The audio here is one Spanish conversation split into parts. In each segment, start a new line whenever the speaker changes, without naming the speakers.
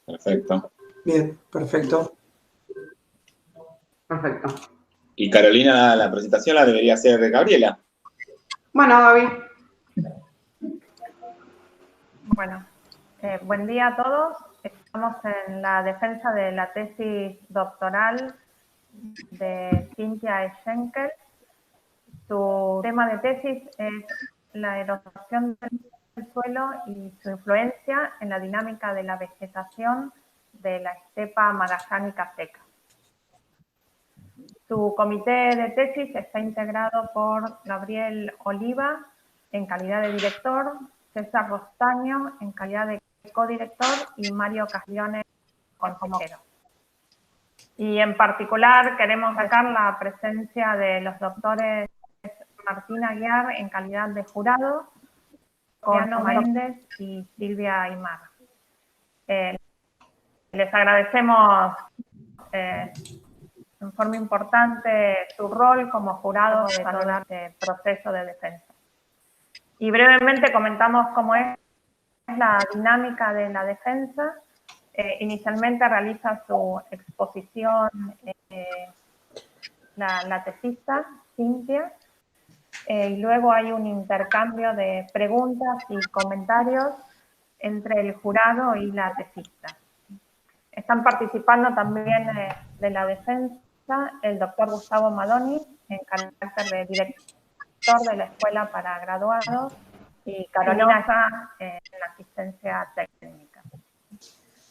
Perfecto.
Bien, perfecto.
Perfecto.
Y Carolina, la presentación la debería hacer Gabriela.
Bueno, Gaby.
Bueno, buen día a todos. Estamos en la defensa de la tesis doctoral de Cynthia Schenkel. Su tema de tesis es la erosión del suelo y su influencia en la dinámica de la vegetación de la estepa magallánica seca. Su comité de tesis está integrado por Gabriel Oliva en calidad de director, César Rostaño en calidad de codirector y Mario Castiglione como consejero. Y en particular queremos destacar la presencia de los doctores Martín Aguiar en calidad de jurado, Mariano Méndez y Silvia Aymar. Les agradecemos en forma importante su rol como jurado de todo este proceso de defensa. Y brevemente comentamos cómo es la dinámica de la defensa. Inicialmente realiza su exposición la tesista, Cynthia, y luego hay un intercambio de preguntas y comentarios entre el jurado y la tesista. Están participando también de la defensa el doctor Gustavo Madoni, en carácter de director de la Escuela para Graduados, y Carolina Sá, en asistencia técnica.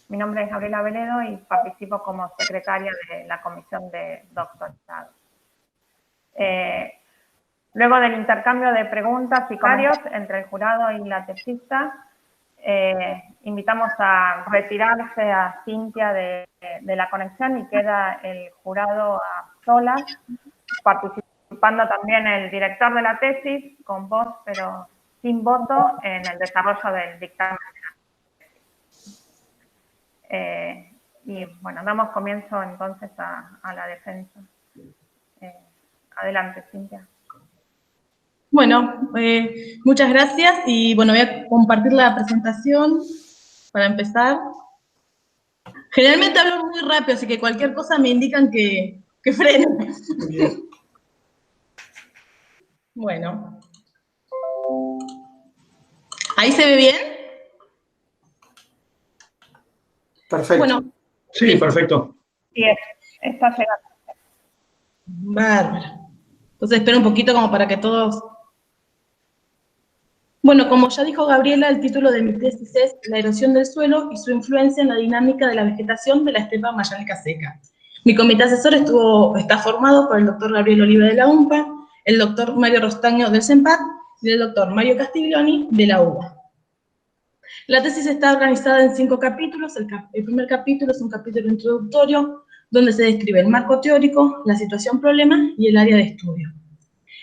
Mi nombre es Gabriela Veledo y participo como secretaria de la Comisión de Doctorado. Luego del intercambio de preguntas y comentarios entre el jurado y la tesista, invitamos a retirarse a Cynthia de la conexión y queda el jurado a solas, participando también el director de la tesis, con voz pero sin voto, en el desarrollo del dictamen. Y bueno, damos comienzo entonces a la defensa. Adelante, Cynthia.
Bueno, muchas gracias y bueno, voy a compartir la presentación para empezar. Generalmente hablo muy rápido, así que cualquier cosa me indican que frene.
Bien.
Bueno. ¿Ahí se ve bien?
Perfecto.
Bueno.
Sí, perfecto.
Sí, está llegando.
Bárbaro. Entonces espero un poquito como para que todos... Bueno, como ya dijo Gabriela, el título de mi tesis es La erosión del suelo y su influencia en la dinámica de la vegetación de la estepa magallánica seca. Mi comité asesor está formado por el doctor Gabriel Oliva de la UMPA, el doctor Mario Rostaño del CENPAD y el doctor Mario Castiglione de la UBA. La tesis está organizada en 5 capítulos. El primer capítulo es un capítulo introductorio, donde se describe el marco teórico, la situación problema y el área de estudio.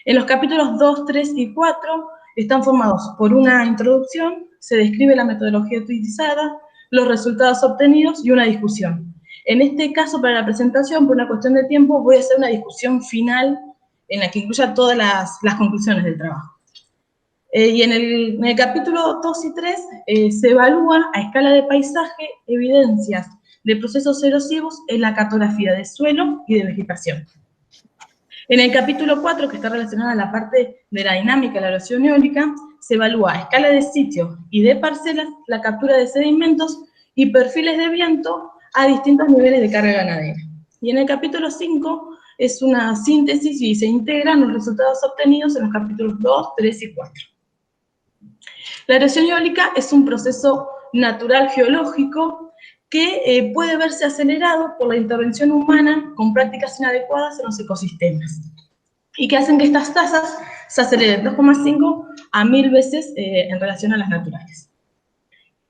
En los capítulos 2, 3 y 4 están formados por una introducción, se describe la metodología utilizada, los resultados obtenidos y una discusión. En este caso, para la presentación, por una cuestión de tiempo, voy a hacer una discusión final en la que incluya todas las conclusiones del trabajo. Y en el capítulo 2 y 3 se evalúa a escala de paisaje evidencias de procesos erosivos en la cartografía de suelo y de vegetación. En el capítulo 4, que está relacionado a la parte de la dinámica de la erosión eólica, se evalúa a escala de sitio y de parcelas la captura de sedimentos y perfiles de viento a distintos niveles de carga ganadera. Y en el capítulo 5 es una síntesis y se integran los resultados obtenidos en los capítulos 2, 3 y 4. La erosión eólica es un proceso natural geológico que puede verse acelerado por la intervención humana con prácticas inadecuadas en los ecosistemas y que hacen que estas tasas se aceleren 2,5 a 1000 veces en relación a las naturales.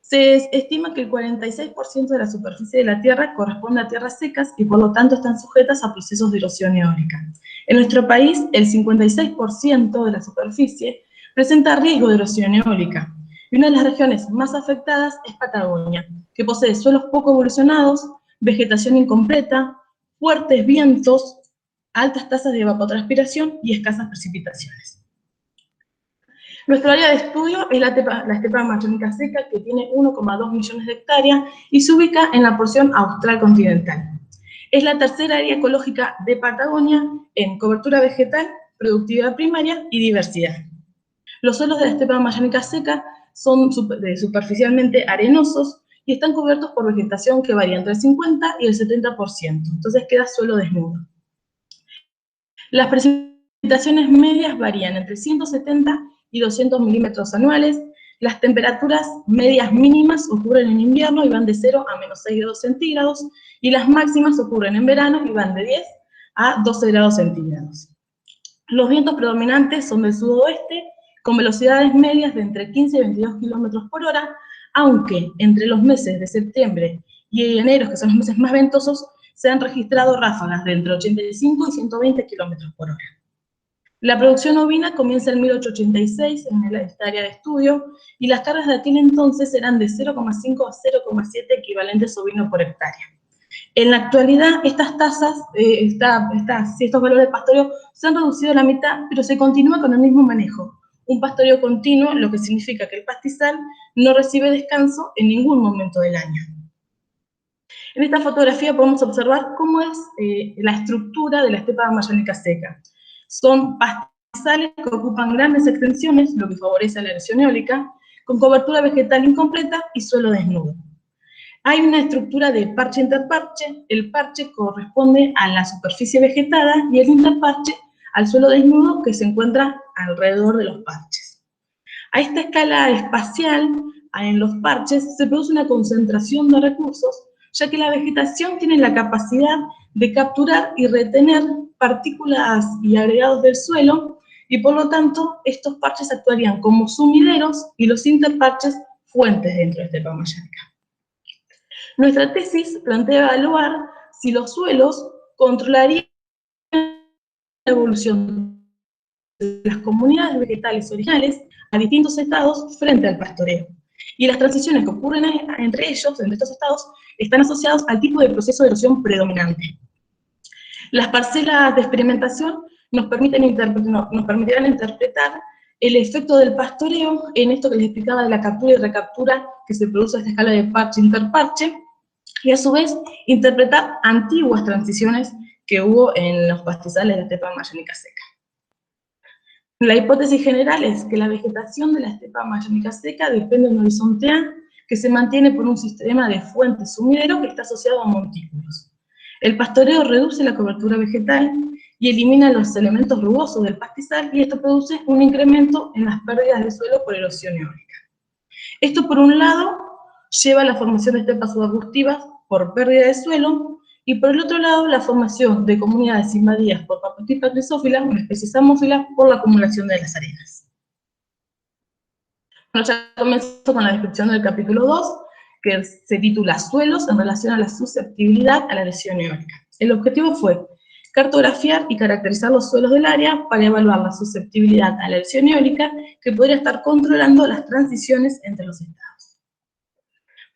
Se estima que el 46% de la superficie de la Tierra corresponde a tierras secas y por lo tanto están sujetas a procesos de erosión eólica. En nuestro país, el 56% de la superficie presenta riesgo de erosión eólica. Y una de las regiones más afectadas es Patagonia, que posee suelos poco evolucionados, vegetación incompleta, fuertes vientos, altas tasas de evapotranspiración y escasas precipitaciones. Nuestro área de estudio es la estepa amazónica seca, que tiene 1,2 millones de hectáreas y se ubica en la porción austral continental. Es la tercera área ecológica de Patagonia en cobertura vegetal, productividad primaria y diversidad. Los suelos de la estepa amazónica seca son superficialmente arenosos y están cubiertos por vegetación que varía entre el 50 y el 70%, entonces queda suelo desnudo. Las precipitaciones medias varían entre 170 y 200 milímetros anuales. Las temperaturas medias mínimas ocurren en invierno y van de 0 a menos 6 grados centígrados, y las máximas ocurren en verano y van de 10 a 12 grados centígrados. Los vientos predominantes son del sudoeste, con velocidades medias de entre 15 y 22 kilómetros por hora, aunque entre los meses de septiembre y enero, que son los meses más ventosos, se han registrado ráfagas de entre 85 y 120 kilómetros por hora. La producción ovina comienza en 1886 en esta área de estudio, y las cargas de aquel entonces eran de 0,5 a 0,7 equivalentes ovino por hectárea. En la actualidad, estas tasas, estos valores de pastoreo se han reducido a la mitad, pero se continúa con el mismo manejo. Un pastoreo continuo, lo que significa que el pastizal no recibe descanso en ningún momento del año. En esta fotografía podemos observar cómo es la estructura de la estepa amazónica seca. Son pastizales que ocupan grandes extensiones, lo que favorece la erosión eólica, con cobertura vegetal incompleta y suelo desnudo. Hay una estructura de parche-interparche. El parche corresponde a la superficie vegetada y el interparche al suelo desnudo que se encuentra alrededor de los parches. A esta escala espacial, en los parches, se produce una concentración de recursos, ya que la vegetación tiene la capacidad de capturar y retener partículas y agregados del suelo, y por lo tanto, estos parches actuarían como sumideros y los interparches fuentes dentro de estepa amazónica. Nuestra tesis plantea evaluar si los suelos controlarían la evolución de las comunidades vegetales originales a distintos estados frente al pastoreo. Y las transiciones que ocurren entre ellos, entre estos estados, están asociados al tipo de proceso de erosión predominante. Las parcelas de experimentación nos permitirán interpretar el efecto del pastoreo en esto que les explicaba de la captura y recaptura que se produce a esta escala de parche-interparche, y a su vez interpretar antiguas transiciones que hubo en los pastizales de la estepa amazónica seca. La hipótesis general es que la vegetación de la estepa amazónica seca depende de un horizonte A que se mantiene por un sistema de fuentes sumidero que está asociado a montículos. El pastoreo reduce la cobertura vegetal y elimina los elementos rugosos del pastizal, y esto produce un incremento en las pérdidas de suelo por erosión eólica. Esto, por un lado, lleva a la formación de estepas subarbustivas por pérdida de suelo, y por el otro lado, la formación de comunidades invadidas por Papotipa crisófila, una especie samófila, por la acumulación de las arenas. Bueno, ya comienzo con la descripción del capítulo 2, que se titula Suelos en relación a la susceptibilidad a la erosión eólica. El objetivo fue cartografiar y caracterizar los suelos del área para evaluar la susceptibilidad a la erosión eólica que podría estar controlando las transiciones entre los estados.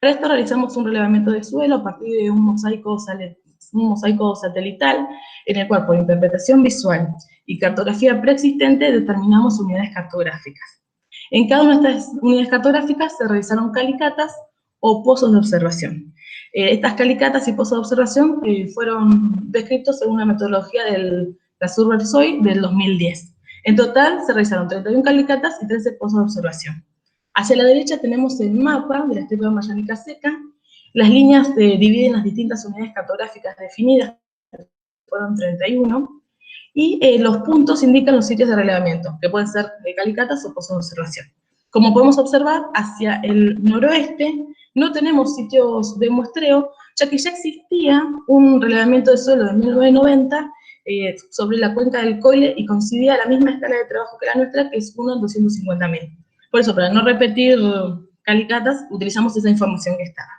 Para esto realizamos un relevamiento de suelo a partir de un mosaico satelital, en el cual por interpretación visual y cartografía preexistente determinamos unidades cartográficas. En cada una de estas unidades cartográficas se realizaron calicatas o pozos de observación. Estas calicatas y pozos de observación fueron descritos según la metodología de la Survey del 2010. En total se realizaron 31 calicatas y 13 pozos de observación. Hacia la derecha tenemos el mapa de la estepa amazónica seca. Las líneas dividen las distintas unidades cartográficas definidas, fueron 31, y los puntos indican los sitios de relevamiento, que pueden ser calicatas o pozos de observación. Como podemos observar, hacia el noroeste no tenemos sitios de muestreo, ya que ya existía un relevamiento de suelo de 1990 sobre la cuenca del Coile, y coincidía a la misma escala de trabajo que la nuestra, que es 1 en 250.000. Por eso, para no repetir calicatas, utilizamos esa información que estaba.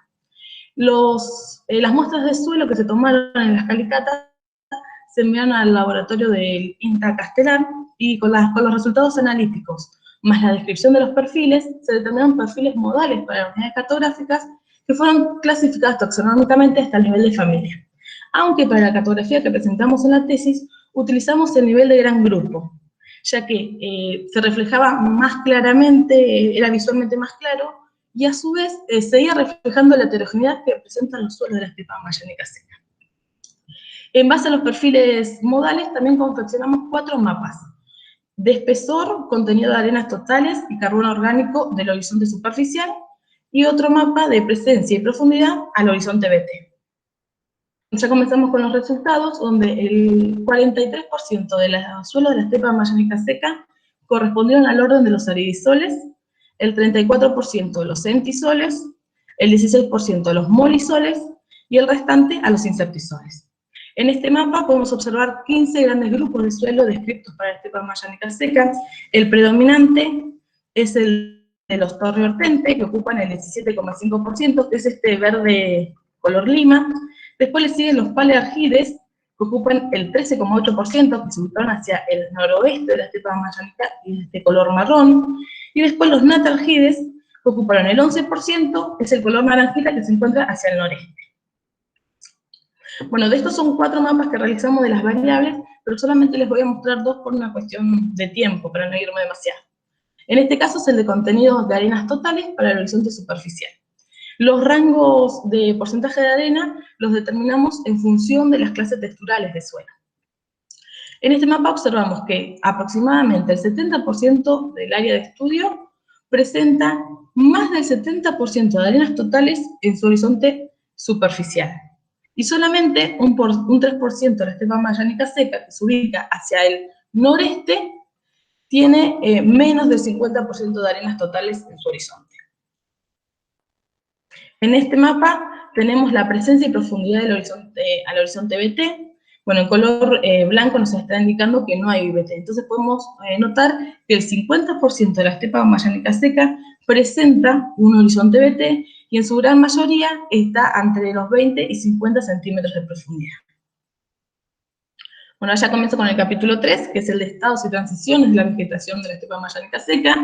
Las muestras de suelo que se tomaron en las calicatas se enviaron al laboratorio del INTA Castelar, y con los resultados analíticos, más la descripción de los perfiles, se determinaron perfiles modales para las unidades cartográficas que fueron clasificadas taxonómicamente hasta el nivel de familia. Aunque para la cartografía que presentamos en la tesis, utilizamos el nivel de gran grupo. ya que se reflejaba más claramente, era visualmente más claro, y a su vez seguía reflejando la heterogeneidad que presentan los suelos de la estepa amazónica seca. En base a los perfiles modales también confeccionamos 4 mapas: de espesor, contenido de arenas totales y carbono orgánico del horizonte superficial, y otro mapa de presencia y profundidad al horizonte BT. Ya comenzamos con los resultados, donde el 43% de los suelos de la estepa amazónica seca correspondieron al orden de los aridisoles, el 34% de los centisoles, el 16% de los molisoles y el restante a los incertisoles. En este mapa podemos observar 15 grandes grupos de suelo descritos para la estepa amazónica seca. El predominante es el de los torreortente, que ocupan el 17,5%, que es este verde color lima. Después le siguen los paleargides, que ocupan el 13,8%, que se ubicaron hacia el noroeste de la estepa amazónica y de este color marrón. Y después los natalgides, que ocuparon el 11%, que es el color naranjita que se encuentra hacia el noreste. Bueno, de estos son 4 mapas que realizamos de las variables, pero solamente les voy a mostrar 2 por una cuestión de tiempo, para no irme demasiado. En este caso es el de contenido de arenas totales para el horizonte superficial. Los rangos de porcentaje de arena los determinamos en función de las clases texturales de suelo. En este mapa observamos que aproximadamente el 70% del área de estudio presenta más del 70% de arenas totales en su horizonte superficial. Y solamente un 3% de la estepa amazónica seca, que se ubica hacia el noreste, tiene menos del 50% de arenas totales en su horizonte. En este mapa tenemos la presencia y profundidad del horizonte, al horizonte BT. Bueno, en color blanco nos está indicando que no hay BT. Entonces podemos notar que el 50% de la estepa amazónica seca presenta un horizonte BT, y en su gran mayoría está entre los 20 y 50 centímetros de profundidad. Bueno, ya comienzo con el capítulo 3, que es el de estados y transiciones de la vegetación de la estepa amazónica seca,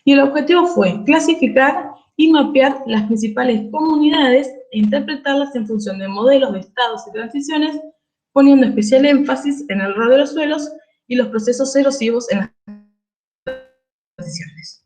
y el objetivo fue clasificar y mapear las principales comunidades e interpretarlas en función de modelos de estados y transiciones, poniendo especial énfasis en el rol de los suelos y los procesos erosivos en las transiciones.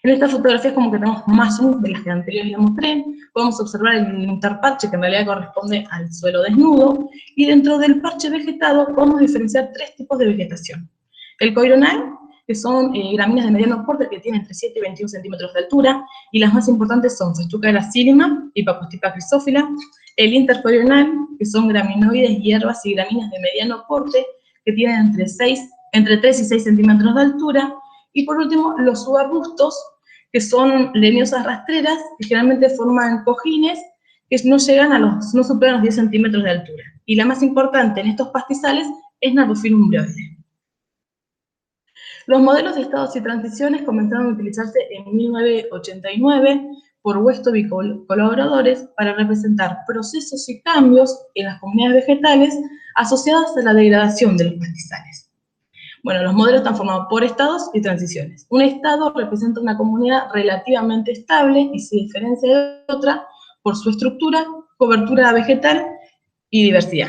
En esta fotografía es como que tenemos más zoom de las que anteriores les mostré. Podemos observar el interparche, que en realidad corresponde al suelo desnudo, y dentro del parche vegetado podemos diferenciar 3 tipos de vegetación. El coironal, que son gramíneas de mediano porte que tienen entre 7 y 21 centímetros de altura, y las más importantes son Festuca gracilima y Papostipa crisófila. El intercoironal, que son graminoides, hierbas y gramíneas de mediano porte, que tienen entre 3 y 6 centímetros de altura. Y por último, los subarbustos, que son leñosas rastreras, que generalmente forman cojines, que no superan los 10 centímetros de altura. Y la más importante en estos pastizales es Nardophyllum bryoide. Los modelos de estados y transiciones comenzaron a utilizarse en 1989 por Westhoff y colaboradores para representar procesos y cambios en las comunidades vegetales asociadas a la degradación de los pastizales. Bueno, los modelos están formados por estados y transiciones. Un estado representa una comunidad relativamente estable y se diferencia de otra por su estructura, cobertura vegetal y diversidad.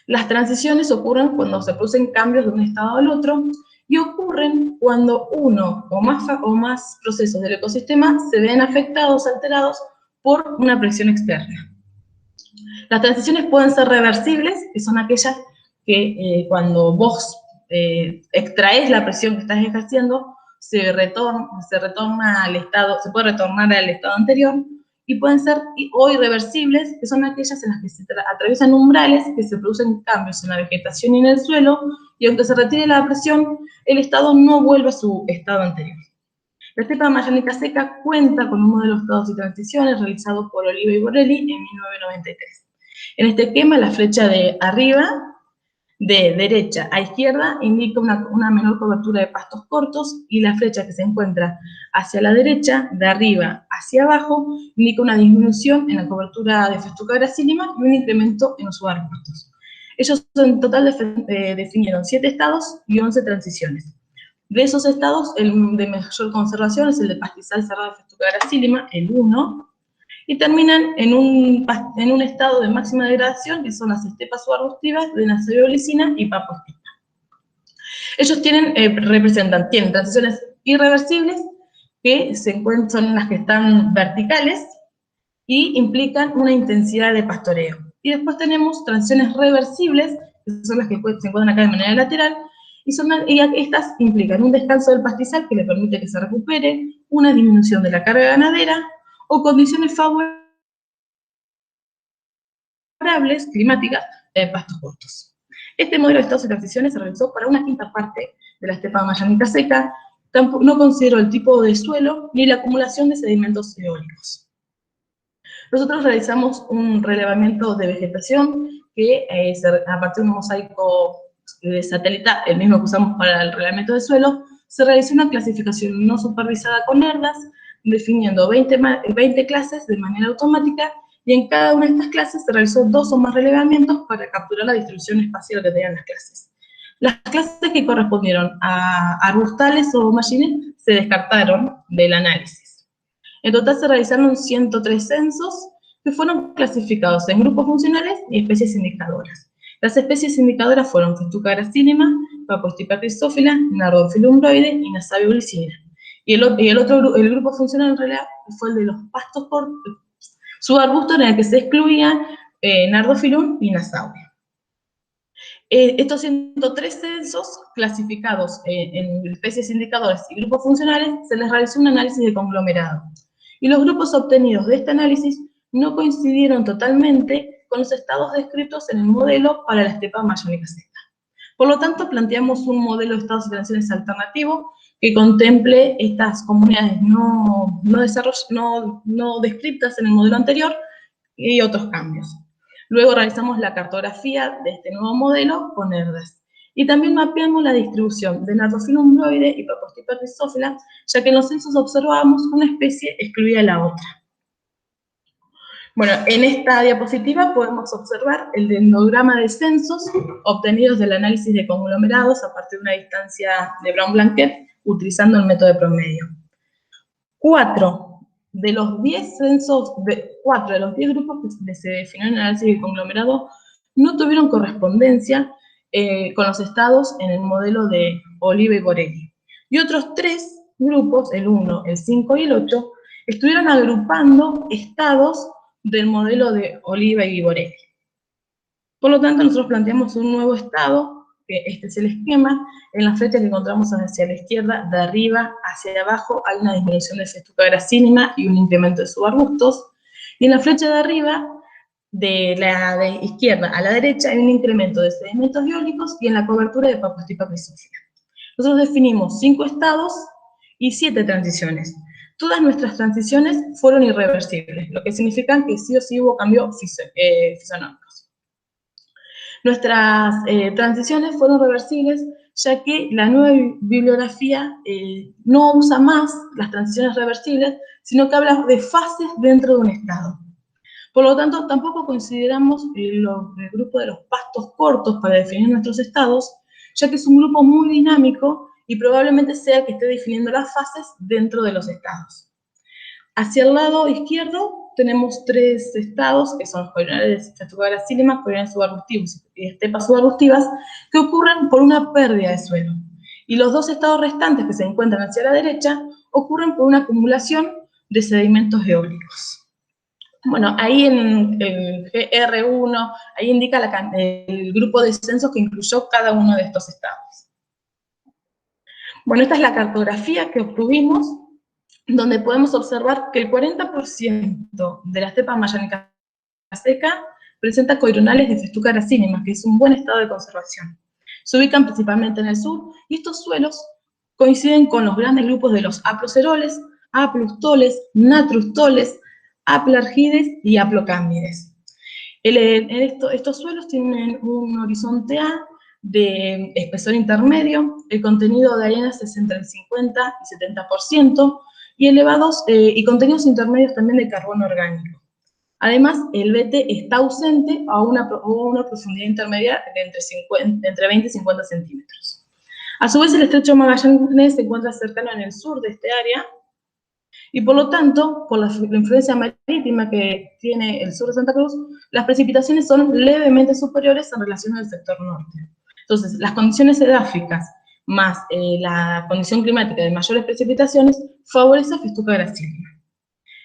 Las transiciones ocurren cuando se producen cambios de un estado al otro, y ocurren cuando uno o más procesos del ecosistema se ven afectados, alterados por una presión externa. Las transiciones pueden ser reversibles, que son aquellas que cuando vos extraes la presión que estás ejerciendo, se puede retornar al estado anterior, y pueden ser irreversibles, que son aquellas en las que se atraviesan umbrales, que se producen cambios en la vegetación y en el suelo, y aunque se retire la presión, el estado no vuelve a su estado anterior. La estepa amazónica seca cuenta con un modelo de estados y transiciones realizado por Oliva y Borelli en 1993. En este esquema, la flecha de arriba, de derecha a izquierda, indica una menor cobertura de pastos cortos, y la flecha que se encuentra hacia la derecha, de arriba hacia abajo, indica una disminución en la cobertura de Festuca gracilima y un incremento en los subarbustos. Ellos en total definieron 7 estados y 11 transiciones. De esos estados, el de mayor conservación es el de pastizal cerrado de Festuca gracilima, el 1, y terminan en un estado de máxima degradación, que son las estepas subarbustivas de Nasoioglissina y Papostipa. Ellos tienen transiciones irreversibles, que son las que están verticales, y implican una intensidad de pastoreo. Y después tenemos transiciones reversibles, que son las que se encuentran acá de manera lateral, y estas implican un descanso del pastizal que le permite que se recupere, una disminución de la carga ganadera, o condiciones favorables climáticas de pastos cortos. Este modelo de estados y transiciones se realizó para una quinta parte de la estepa amazónica seca, no consideró el tipo de suelo ni la acumulación de sedimentos eólicos. Nosotros realizamos un relevamiento de vegetación que a partir de un mosaico satelital, el mismo que usamos para el relevamiento de suelo, se realizó una clasificación no supervisada con herdas, definiendo 20 clases de manera automática, y en cada una de estas clases se realizó 2 o más relevamientos para capturar la distribución espacial que tenían las clases. Las clases que correspondieron a arbustales o mallines se descartaron del análisis. En total se realizaron 103 censos que fueron clasificados en grupos funcionales y especies indicadoras. Las especies indicadoras fueron Festuca gracilima, Papostipa crisófila, Nardophyllum umbroide y Nasabia glycina. Y el grupo funcional en realidad fue el de los pastos cortos, subarbustos en el que se excluían Nardophyllum y Nasabia. Estos 103 censos clasificados en especies indicadoras y grupos funcionales se les realizó un análisis de conglomerado. Y los grupos obtenidos de este análisis no coincidieron totalmente con los estados descritos en el modelo para la estepa amazónica seca. Por lo tanto, planteamos un modelo de estados y transiciones alternativo que contemple estas comunidades no descritas en el modelo anterior y otros cambios. Luego realizamos la cartografía de este nuevo modelo con herdas. Y también mapeamos la distribución de Nardophyllum umbroide y Papostipa crisófila, ya que en los censos observábamos una especie excluía a la otra. Bueno, en esta diapositiva podemos observar el dendrograma de censos obtenidos del análisis de conglomerados a partir de una distancia de Brown-Blanquet utilizando el método de promedio. 4 de los 10 grupos que se definió en el análisis de conglomerado no tuvieron correspondencia con los estados en el modelo de Oliva y Borelli. Y otros 3 grupos, el 1, el 5 y el 8, estuvieron agrupando estados del modelo de Oliva y Borelli. Por lo tanto, nosotros planteamos un nuevo estado, que este es el esquema. En la flecha que encontramos hacia la izquierda, de arriba hacia abajo, hay una disminución de Festuca gracilima y un incremento de subarbustos. Y en la flecha de arriba, de la izquierda a la derecha, hay un incremento de sedimentos eólicos y en la cobertura de Papostipa crisófila. Nosotros definimos 5 estados y 7 transiciones. Todas nuestras transiciones fueron irreversibles, lo que significa que sí o sí hubo cambios fisionómicos. Nuestras transiciones fueron reversibles, ya que la nueva bibliografía no usa más las transiciones reversibles, sino que habla de fases dentro de un estado. Por lo tanto, tampoco consideramos el grupo de los pastos cortos para definir nuestros estados, ya que es un grupo muy dinámico y probablemente sea que esté definiendo las fases dentro de los estados. Hacia el lado izquierdo tenemos 3 estados, que son los coronales de Festuca gracilima, coronales subarbustivos y estepas subarbustivas, que ocurren por una pérdida de suelo. Y los 2 estados restantes que se encuentran hacia la derecha ocurren por una acumulación de sedimentos eólicos. Bueno, ahí en el GR1, ahí indica el grupo de censos que incluyó cada uno de estos estados. Bueno, esta es la cartografía que obtuvimos, donde podemos observar que el 40% de la estepa amazónica seca presenta coronales de Festuca gracilima, que es un buen estado de conservación. Se ubican principalmente en el sur, y estos suelos coinciden con los grandes grupos de los aploceroles, aplustoles, natrustoles, aplargides y aplocámbides. Estos suelos tienen un horizonte A de espesor intermedio, el contenido de arenas es entre el 50 y 70%, y elevados y contenidos intermedios también de carbono orgánico. Además, el BT está ausente a una profundidad intermedia de entre 20 y 50 centímetros. A su vez, el estrecho Magallanes se encuentra cercano en el sur de este área, y por lo tanto, por la influencia marítima que tiene el sur de Santa Cruz, las precipitaciones son levemente superiores en relación al sector norte. Entonces, las condiciones edáficas más la condición climática de mayores precipitaciones, favorece a Festuca gracilina.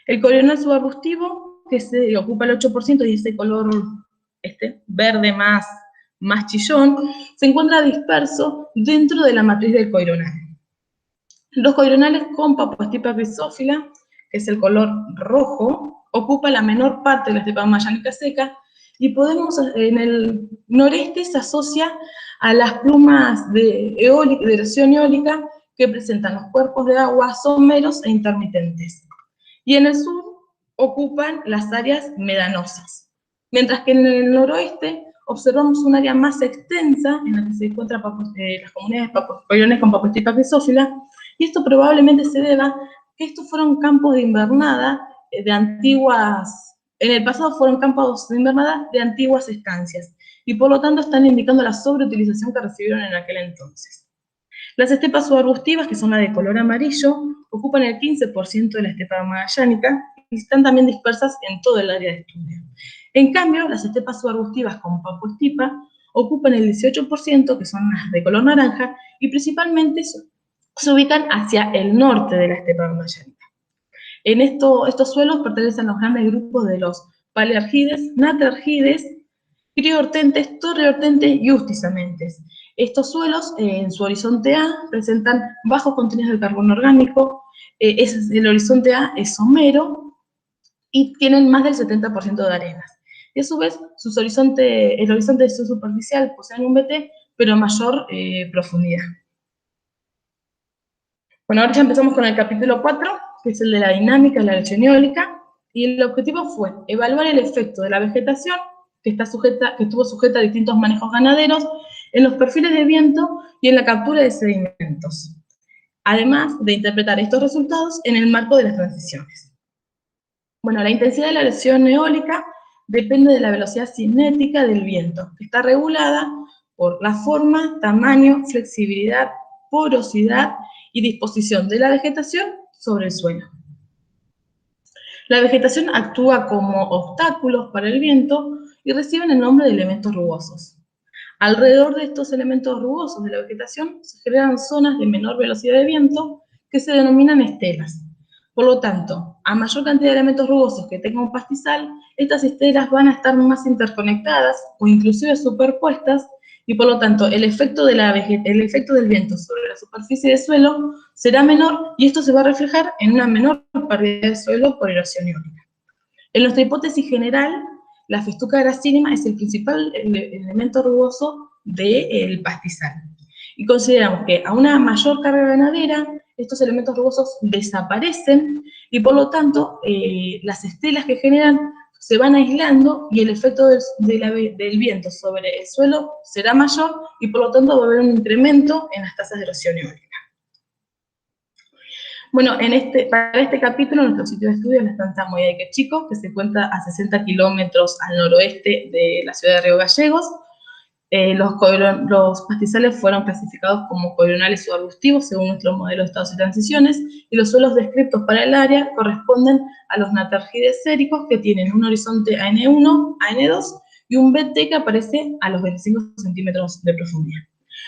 El coronal subarbustivo, que se ocupa el 8% y ese color verde más chillón, se encuentra disperso dentro de la matriz del coronal. Los coronales con Papostipa grisófila, que es el color rojo, ocupa la menor parte de la estepa amazónica seca, y en el noreste se asocia a las plumas de erosión eólica que presentan los cuerpos de agua someros e intermitentes. Y en el sur ocupan las áreas medanosas. Mientras que en el noroeste observamos un área más extensa en la que se encuentran las comunidades de corones con Papostipa grisófila, y esto probablemente se deba a que estos fueron campos de invernada en el pasado fueron campos de invernada de antiguas estancias, y por lo tanto están indicando la sobreutilización que recibieron en aquel entonces. Las estepas subarbustivas, que son las de color amarillo, ocupan el 15% de la estepa magallánica y están también dispersas en todo el área de estudio. En cambio, las estepas subarbustivas con Papostipa ocupan el 18%, que son las de color naranja, y principalmente se ubican hacia el norte de la estepa magallánica. En estos suelos pertenecen a los grandes grupos de los paleargides, natargides, criohortenses, torreortenses y ustizamentes. Estos suelos, en su horizonte A, presentan bajos contenidos de carbono orgánico, el horizonte A es somero, y tienen más del 70% de arenas. Y a su vez, el horizonte de su superficial poseen un BT, pero a mayor profundidad. Bueno, ahora ya empezamos con el capítulo 4, que es el de la dinámica de la erosión eólica, y el objetivo fue evaluar el efecto de la vegetación, que estuvo sujeta a distintos manejos ganaderos, en los perfiles de viento y en la captura de sedimentos, además de interpretar estos resultados en el marco de las transiciones. Bueno, la intensidad de la erosión eólica depende de la velocidad cinética del viento, que está regulada por la forma, tamaño, flexibilidad, porosidad y disposición de la vegetación sobre el suelo. La vegetación actúa como obstáculos para el viento y reciben el nombre de elementos rugosos. Alrededor de estos elementos rugosos de la vegetación se generan zonas de menor velocidad de viento que se denominan estelas. Por lo tanto, a mayor cantidad de elementos rugosos que tenga un pastizal, estas estelas van a estar más interconectadas o inclusive superpuestas, y por lo tanto el efecto del viento sobre la superficie del suelo será menor, y esto se va a reflejar en una menor pérdida de suelo por erosión eólica. En nuestra hipótesis general, la Festuca gracilina es el principal elemento rugoso del pastizal. Y consideramos que a una mayor carga ganadera, estos elementos rugosos desaparecen, y por lo tanto las estelas que generan se van aislando, y el efecto del viento sobre el suelo será mayor, y por lo tanto va a haber un incremento en las tasas de erosión eólica. Bueno, para este capítulo, nuestro sitio de estudio es la estancia Moya de Quechico, que se encuentra a 60 kilómetros al noroeste de la ciudad de Río Gallegos. Los pastizales fueron clasificados como coronales subarbustivos según nuestro modelo de estados y transiciones, y los suelos descritos para el área corresponden a los natargides séricos, que tienen un horizonte AN1, AN2 y un BT que aparece a los 25 centímetros de profundidad.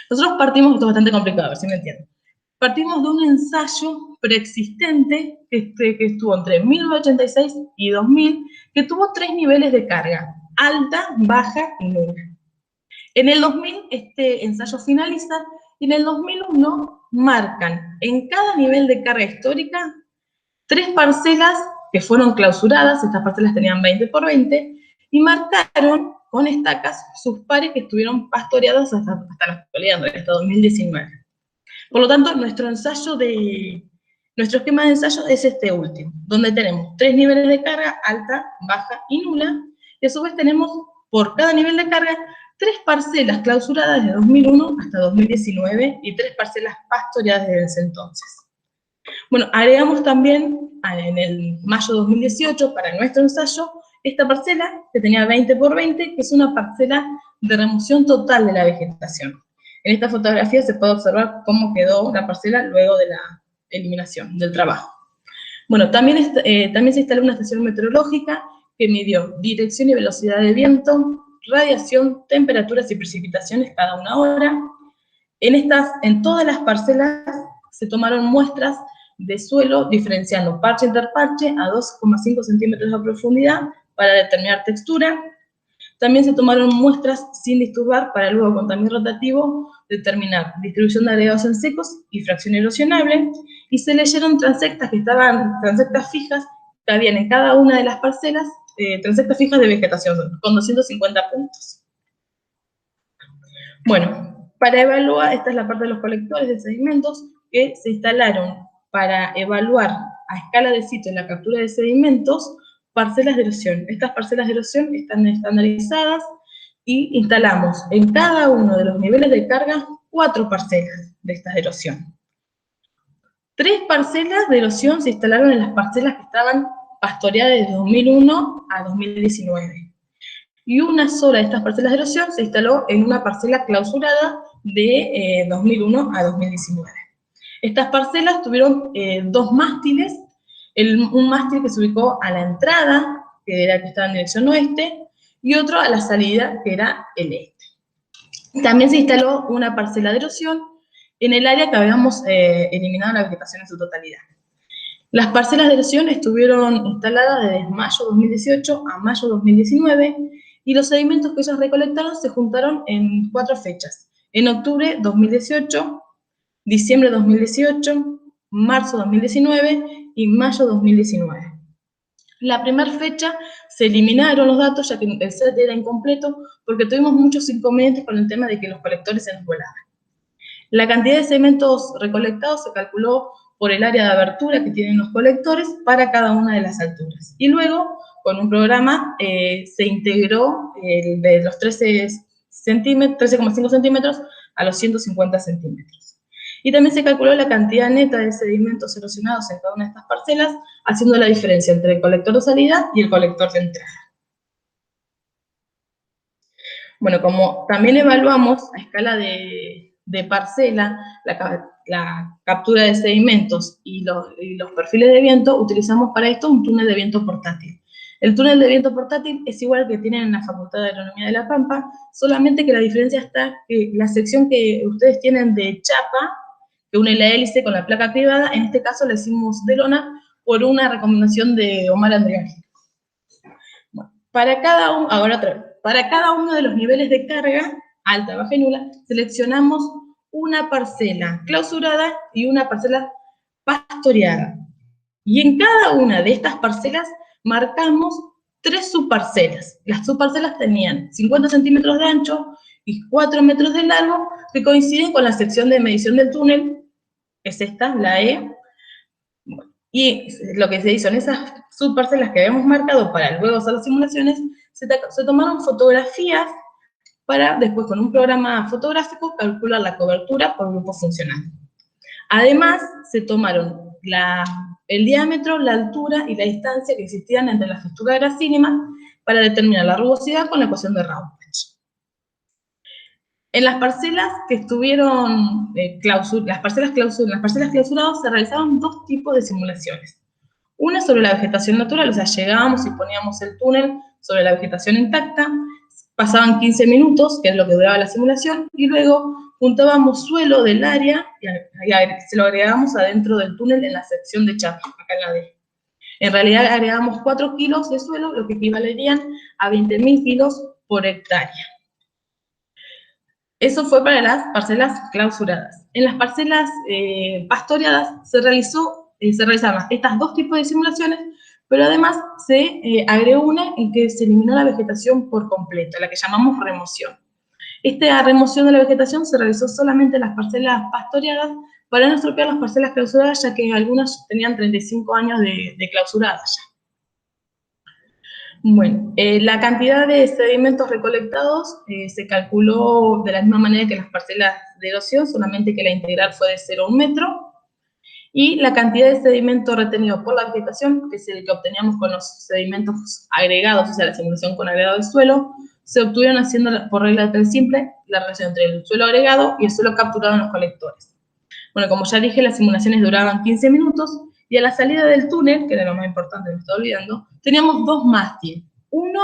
Nosotros partimos, esto es bastante complicado, a ver si me entienden, partimos de un ensayo preexistente que estuvo entre 1986 y 2000, que tuvo 3 niveles de carga: alta, baja y nula. En el 2000 este ensayo finaliza, y en el 2001 marcan en cada nivel de carga histórica 3 parcelas que fueron clausuradas. Estas parcelas tenían 20 por 20, y marcaron con estacas sus pares que estuvieron pastoreados hasta la actualidad, hasta 2019. Por lo tanto, nuestro esquema de ensayo es este último, donde tenemos 3 niveles de carga: alta, baja y nula, y a su vez tenemos por cada nivel de carga 3 parcelas clausuradas desde 2001 hasta 2019 y 3 parcelas pastoreadas desde ese entonces. Bueno, agregamos también en el mayo de 2018 para nuestro ensayo esta parcela que tenía 20 por 20, que es una parcela de remoción total de la vegetación. En esta fotografía se puede observar cómo quedó la parcela luego de la eliminación del trabajo. Bueno, también se instaló una estación meteorológica que midió dirección y velocidad de viento, radiación, temperaturas y precipitaciones cada 1 hora. En todas las parcelas se tomaron muestras de suelo diferenciando parche interparche a 2,5 centímetros de profundidad para determinar textura. También se tomaron muestras sin disturbar para luego con también rotativo determinar distribución de agregados en secos y fracción erosionable, y se leyeron transectas transectas fijas que habían en cada una de las parcelas, transectas fijas de vegetación, con 250 puntos. Bueno, para evaluar, esta es la parte de los colectores de sedimentos que se instalaron para evaluar a escala de sitio en la captura de sedimentos parcelas de erosión. Estas parcelas de erosión están estandarizadas y instalamos en cada uno de los niveles de carga 4 parcelas de estas de erosión. 3 parcelas de erosión se instalaron en las parcelas que estaban pastoreadas desde 2001 a 2019. Y una sola de estas parcelas de erosión se instaló en una parcela clausurada de 2001 a 2019. Estas parcelas tuvieron 2 mástiles, un mástil que se ubicó a la entrada, que era que estaba en dirección oeste, y otro a la salida, que era el este. También se instaló una parcela de erosión en el área que habíamos eliminado la vegetación en su totalidad. Las parcelas de erosión estuvieron instaladas desde mayo 2018 a mayo 2019, y los sedimentos que ellos recolectaron se juntaron en 4 fechas: en octubre 2018, diciembre 2018, marzo 2019 y mayo 2019. La primera fecha se eliminaron los datos ya que el set era incompleto porque tuvimos muchos inconvenientes con el tema de que los colectores se nos volaban. La cantidad de sedimentos recolectados se calculó por el área de abertura que tienen los colectores para cada una de las alturas. Y luego, con un programa, se integró de los 13,5 centímetros a los 150 centímetros. Y también se calculó la cantidad neta de sedimentos erosionados en cada una de estas parcelas, haciendo la diferencia entre el colector de salida y el colector de entrada. Bueno, como también evaluamos a escala de parcela la captura de sedimentos y los perfiles de viento, utilizamos para esto un túnel de viento portátil. El túnel de viento portátil es igual al que tienen en la Facultad de Agronomía de La Pampa, solamente que la diferencia está que la sección que ustedes tienen de chapa, que une la hélice con la placa privada, en este caso le hicimos de lona por una recomendación de Omar Andriani. Bueno, para cada uno de los niveles de carga, alta, baja y nula, seleccionamos una parcela clausurada y una parcela pastoreada. Y en cada una de estas parcelas marcamos 3 subparcelas. Las subparcelas tenían 50 centímetros de ancho y 4 metros de largo, que coinciden con la sección de medición del túnel, es esta, la E. Y lo que se hizo en esas subparcelas que habíamos marcado para luego hacer las simulaciones, se tomaron fotografías para después con un programa fotográfico calcular la cobertura por grupo funcional. Además, se tomaron el diámetro, la altura y la distancia que existían entre las fisuras gracínimas para determinar la rugosidad con la ecuación de Rauch. En las parcelas que estuvieron las parcelas clausuradas se realizaron 2 tipos de simulaciones. Una sobre la vegetación natural, o sea, llegábamos y poníamos el túnel sobre la vegetación intacta, pasaban 15 minutos, que es lo que duraba la simulación, y luego juntábamos suelo del área y se lo agregábamos adentro del túnel en la sección de chapa, acá en la D. En realidad agregábamos 4 kilos de suelo, lo que equivalerían a 20.000 kilos por hectárea. Eso fue para las parcelas clausuradas. En las parcelas pastoreadas se realizaron estas 2 tipos de simulaciones, pero además se agregó una en que se eliminó la vegetación por completo, la que llamamos remoción. Esta remoción de la vegetación se realizó solamente en las parcelas pastoreadas para no estropear las parcelas clausuradas, ya que algunas tenían 35 años de clausuradas ya. Bueno, la cantidad de sedimentos recolectados se calculó de la misma manera que las parcelas de erosión, solamente que la integral fue de 0 a 1 metro, y la cantidad de sedimento retenido por la vegetación, que es el que obteníamos con los sedimentos agregados, o sea, la simulación con agregado de suelo, se obtuvieron haciendo por regla de 3 simple la relación entre el suelo agregado y el suelo capturado en los colectores. Bueno, como ya dije, las simulaciones duraban 15 minutos, y a la salida del túnel, que era lo más importante, me estoy olvidando, teníamos 2 mástiles. Uno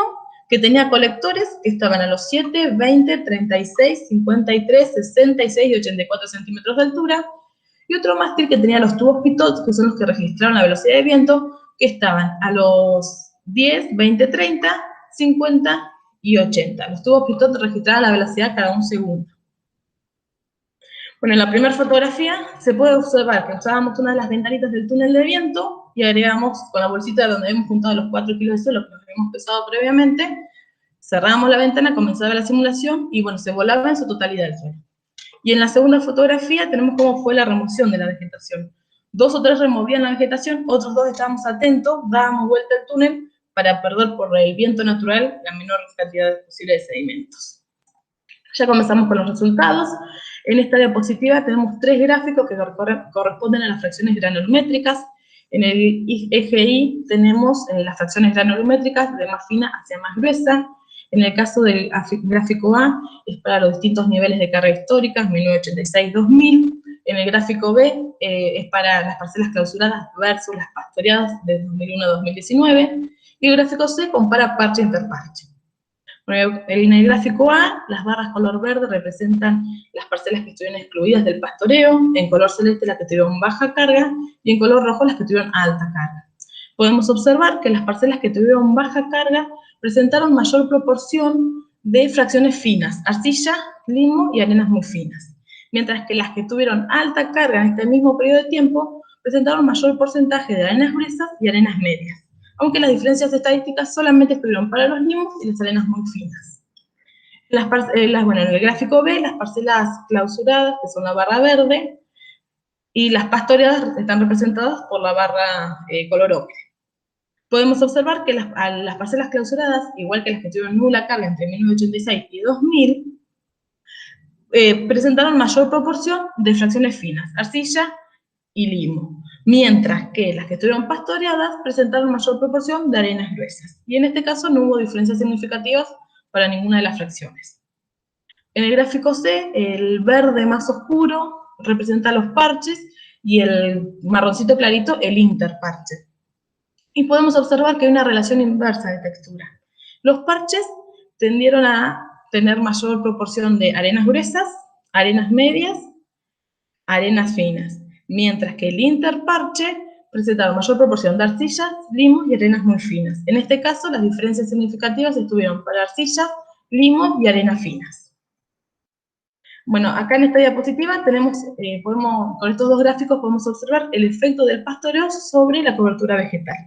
que tenía colectores que estaban a los 7, 20, 36, 53, 66 y 84 centímetros de altura, y otro mástil que tenía los tubos pitot, que son los que registraron la velocidad de viento, que estaban a los 10, 20, 30, 50 y 80. Los tubos pitot registraban la velocidad cada un segundo. Bueno, en la primera fotografía se puede observar que usábamos una de las ventanitas del túnel de viento y agregamos con la bolsita donde hemos juntado los 4 kilos de suelo que nos habíamos pesado previamente, cerrábamos la ventana, comenzaba la simulación y bueno, se volaba en su totalidad el suelo. Y en la segunda fotografía tenemos cómo fue la remoción de la vegetación. 2 o 3 removían la vegetación, otros 2 estábamos atentos, dábamos vuelta al túnel para perder por el viento natural la menor cantidad posible de sedimentos. Ya comenzamos con los resultados. En esta diapositiva tenemos 3 gráficos que corresponden a las fracciones granulométricas. En el eje Y tenemos las fracciones granulométricas de más fina hacia más gruesa. En el caso del gráfico A es para los distintos niveles de carga históricas, 1986-2000. En el gráfico B es para las parcelas clausuradas versus las pastoreadas de 2001 a 2019. Y el gráfico C compara parche interparche. En el gráfico A, las barras color verde representan las parcelas que estuvieron excluidas del pastoreo, en color celeste las que tuvieron baja carga, y en color rojo las que tuvieron alta carga. Podemos observar que las parcelas que tuvieron baja carga presentaron mayor proporción de fracciones finas, arcilla, limo y arenas muy finas, mientras que las que tuvieron alta carga en este mismo periodo de tiempo presentaron mayor porcentaje de arenas gruesas y arenas medias, aunque las diferencias estadísticas solamente estuvieron para los limos y las arenas muy finas. En el gráfico B, las parcelas clausuradas, que son la barra verde, y las pastoreadas están representadas por la barra color ocre. Podemos observar que las parcelas clausuradas, igual que las que tuvieron nula carga entre 1986 y 2000, presentaron mayor proporción de fracciones finas, arcilla y limo, mientras que las que estuvieron pastoreadas presentaron mayor proporción de arenas gruesas. Y en este caso no hubo diferencias significativas para ninguna de las fracciones. En el gráfico C, el verde más oscuro representa los parches y el marroncito clarito el interparche. Y podemos observar que hay una relación inversa de textura. Los parches tendieron a tener mayor proporción de arenas gruesas, arenas medias, arenas finas, mientras que el interparche presentaba mayor proporción de arcillas, limos y arenas muy finas. En este caso, las diferencias significativas estuvieron para arcilla, limos y arenas finas. Bueno, acá en esta diapositiva tenemos, con estos 2 gráficos podemos observar el efecto del pastoreo sobre la cobertura vegetal.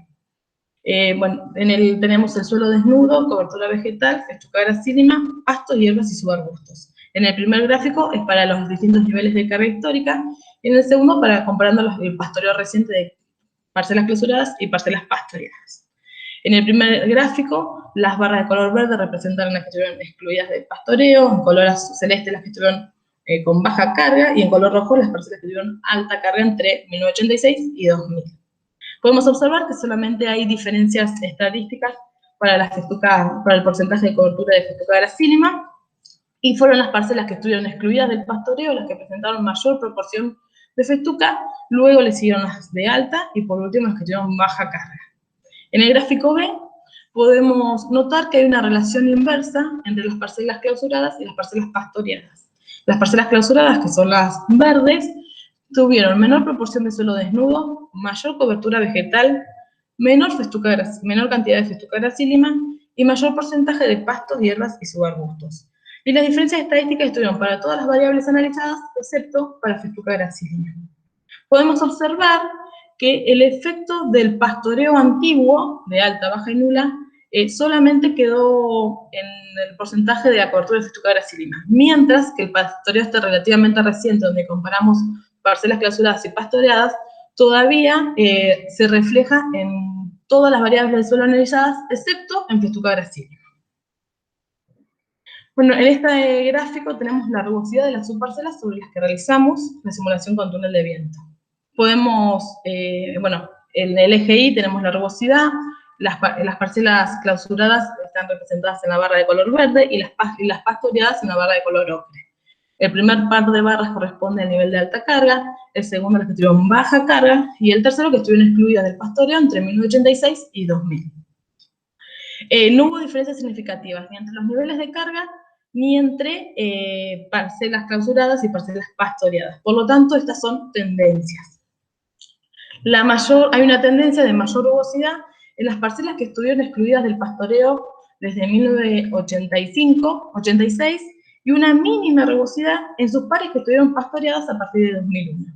Tenemos el suelo desnudo, cobertura vegetal, festuca gracílima, pastos, hierbas y subarbustos. En el primer gráfico es para los distintos niveles de carga histórica, y en el segundo para comparando el pastoreo reciente de parcelas clausuradas y parcelas pastoreadas. En el primer gráfico, las barras de color verde representan las que estuvieron excluidas del pastoreo, en color celeste las que estuvieron con baja carga, y en color rojo las parcelas que tuvieron alta carga entre 1986 y 2000. Podemos observar que solamente hay diferencias estadísticas para el porcentaje de cobertura de festuca gracílima, y fueron las parcelas que estuvieron excluidas del pastoreo las que presentaron mayor proporción de festuca, luego le siguieron las de alta, y por último las que tuvieron baja carga. En el gráfico B podemos notar que hay una relación inversa entre las parcelas clausuradas y las parcelas pastoreadas. Las parcelas clausuradas, que son las verdes, tuvieron menor proporción de suelo desnudo, mayor cobertura vegetal, menor cantidad de festuca gracílima y mayor porcentaje de pastos, hierbas y subarbustos. Y las diferencias estadísticas estuvieron para todas las variables analizadas, excepto para festuca gracílima. Podemos observar que el efecto del pastoreo antiguo, de alta, baja y nula, solamente quedó en el porcentaje de la cobertura de festuca gracílima, mientras que el pastoreo relativamente reciente, donde comparamos parcelas clausuradas y pastoreadas, todavía se refleja en todas las variables del suelo analizadas, excepto en festuca gracílima. Bueno, en este gráfico tenemos la rugosidad de las subparcelas sobre las que realizamos la simulación con túnel de viento. Podemos, en el eje Y tenemos la rugosidad, las parcelas clausuradas están representadas en la barra de color verde y las pastoreadas en la barra de color ocre. El primer par de barras corresponde al nivel de alta carga, el segundo las que tuvieron baja carga, y el tercero que estuvieron excluidas del pastoreo entre 1986 y 2000. No hubo diferencias significativas ni entre los niveles de carga ni entre parcelas clausuradas y parcelas pastoreadas. Por lo tanto, estas son tendencias. Hay una tendencia de mayor rugosidad en las parcelas que estuvieron excluidas del pastoreo desde 1985-86 y una mínima rugosidad en sus pares que estuvieron pastoreadas a partir de 2001.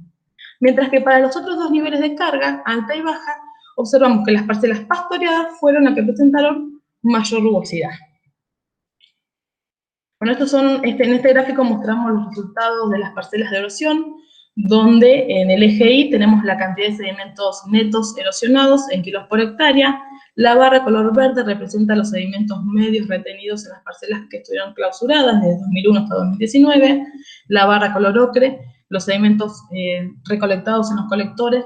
Mientras que para los otros dos niveles de carga, alta y baja, observamos que las parcelas pastoreadas fueron las que presentaron mayor rugosidad. Bueno, en este gráfico mostramos los resultados de las parcelas de erosión, donde en el eje Y tenemos la cantidad de sedimentos netos erosionados en kilos por hectárea. La barra color verde representa los sedimentos medios retenidos en las parcelas que estuvieron clausuradas desde 2001 hasta 2019. La barra color ocre, los sedimentos recolectados en los colectores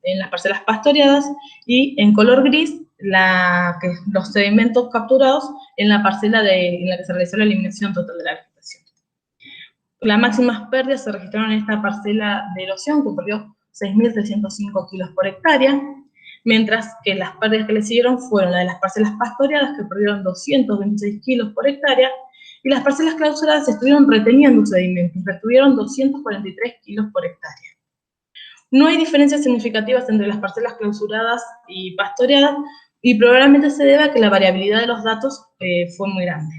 en las parcelas pastoreadas, y en color gris, los sedimentos capturados en la parcela en la que se realizó la eliminación total de la vegetación. Las máximas pérdidas se registraron en esta parcela de erosión, que perdió 6.305 kilos por hectárea, mientras que las pérdidas que le siguieron fueron las de las parcelas pastoreadas, que perdieron 226 kilos por hectárea, y las parcelas clausuradas estuvieron reteniendo sedimentos, retuvieron 243 kilos por hectárea. No hay diferencias significativas entre las parcelas clausuradas y pastoreadas, y probablemente se deba a que la variabilidad de los datos fue muy grande.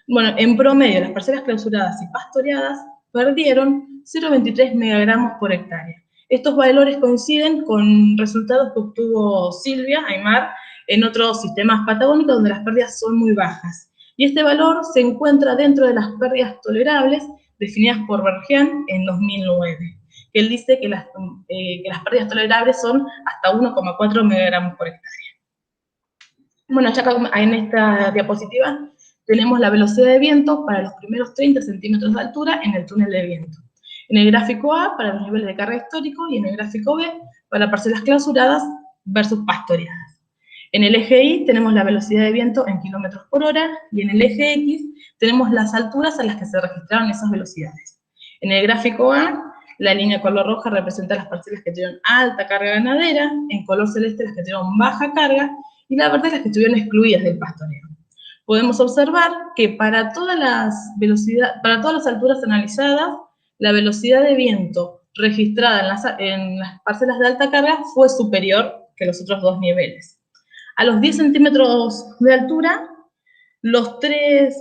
Bueno, en promedio, las parcelas clausuradas y pastoreadas perdieron 0,23 megagramos por hectárea. Estos valores coinciden con resultados que obtuvo Silvia Aymar en otros sistemas patagónicos donde las pérdidas son muy bajas. Y este valor se encuentra dentro de las pérdidas tolerables definidas por Bergian en 2009. Que él dice que las pérdidas tolerables son hasta 1,4 megagramos por hectárea. Bueno, ya en esta diapositiva tenemos la velocidad de viento para los primeros 30 centímetros de altura en el túnel de viento. En el gráfico A para los niveles de carga histórico y en el gráfico B para parcelas clausuradas versus pastoreadas. En el eje Y tenemos la velocidad de viento en kilómetros por hora y en el eje X tenemos las alturas a las que se registraron esas velocidades. En el gráfico A, la línea color roja representa las parcelas que tuvieron alta carga ganadera, en color celeste las que tuvieron baja carga, y la verde las que estuvieron excluidas del pastoreo. Podemos observar que para todas las alturas analizadas, la velocidad de viento registrada en las parcelas de alta carga fue superior que los otros dos niveles. A los 10 centímetros de altura, los tres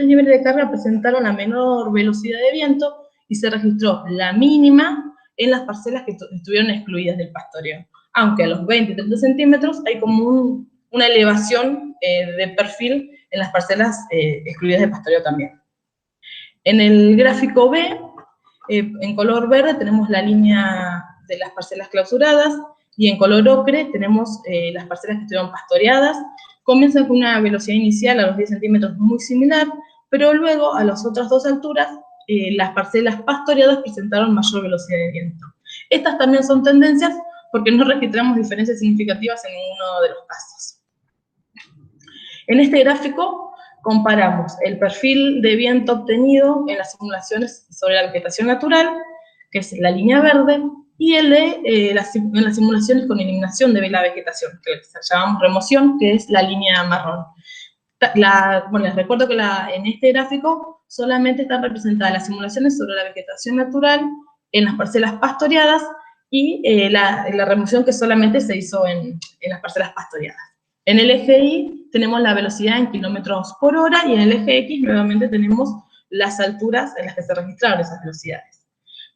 niveles de carga presentaron la menor velocidad de viento y se registró la mínima en las parcelas que estuvieron excluidas del pastoreo. Aunque a los 20 y 30 centímetros hay como una elevación de perfil en las parcelas excluidas del pastoreo también. En el gráfico B, en color verde tenemos la línea de las parcelas clausuradas y en color ocre tenemos las parcelas que estuvieron pastoreadas. Comienzan con una velocidad inicial a los 10 centímetros muy similar, pero luego a las otras dos alturas las parcelas pastoreadas presentaron mayor velocidad de viento. Estas también son tendencias porque no registramos diferencias significativas en ninguno de los casos. En este gráfico comparamos el perfil de viento obtenido en las simulaciones sobre la vegetación natural, que es la línea verde, y el de en las simulaciones con eliminación de la vegetación, que llamamos remoción, que es la línea marrón. Bueno, les recuerdo que en este gráfico solamente están representadas las simulaciones sobre la vegetación natural en las parcelas pastoreadas y la remoción que solamente se hizo en las parcelas pastoreadas. En el eje Y tenemos la velocidad en kilómetros por hora y en el eje X nuevamente tenemos las alturas en las que se registraron esas velocidades.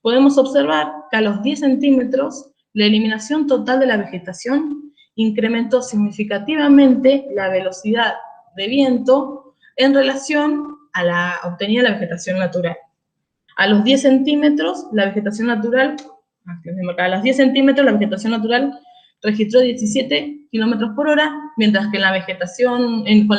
Podemos observar que a los 10 centímetros la eliminación total de la vegetación incrementó significativamente la velocidad de viento en relación a la obtenida de la vegetación natural. A los 10 centímetros la vegetación natural registró 17 kilómetros por hora, mientras que en la vegetación, con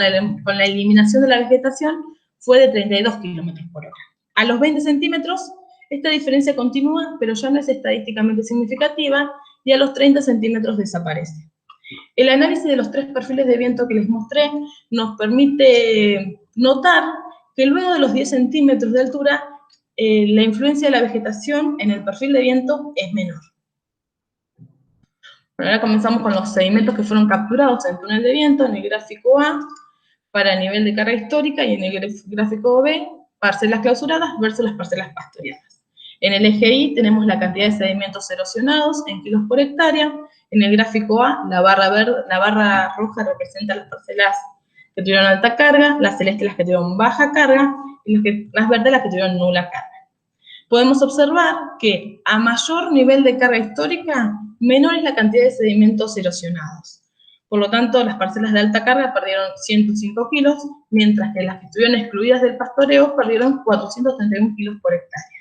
la eliminación de la vegetación, fue de 32 kilómetros por hora. A los 20 centímetros, esta diferencia continúa, pero ya no es estadísticamente significativa, y a los 30 centímetros desaparece. El análisis de los tres perfiles de viento que les mostré nos permite notar que luego de los 10 centímetros de altura, la influencia de la vegetación en el perfil de viento es menor. Bueno, ahora comenzamos con los sedimentos que fueron capturados en el túnel de viento, en el gráfico A, para el nivel de carga histórica, y en el gráfico B, parcelas clausuradas versus las parcelas pastoreadas. En el eje Y tenemos la cantidad de sedimentos erosionados en kilos por hectárea. En el gráfico A, la barra roja representa las parcelas que tuvieron alta carga, las celestes las que tuvieron baja carga, y las verdes las que tuvieron nula carga. Podemos observar que a mayor nivel de carga histórica, menor es la cantidad de sedimentos erosionados. Por lo tanto, las parcelas de alta carga perdieron 105 kilos, mientras que las que estuvieron excluidas del pastoreo perdieron 431 kilos por hectárea.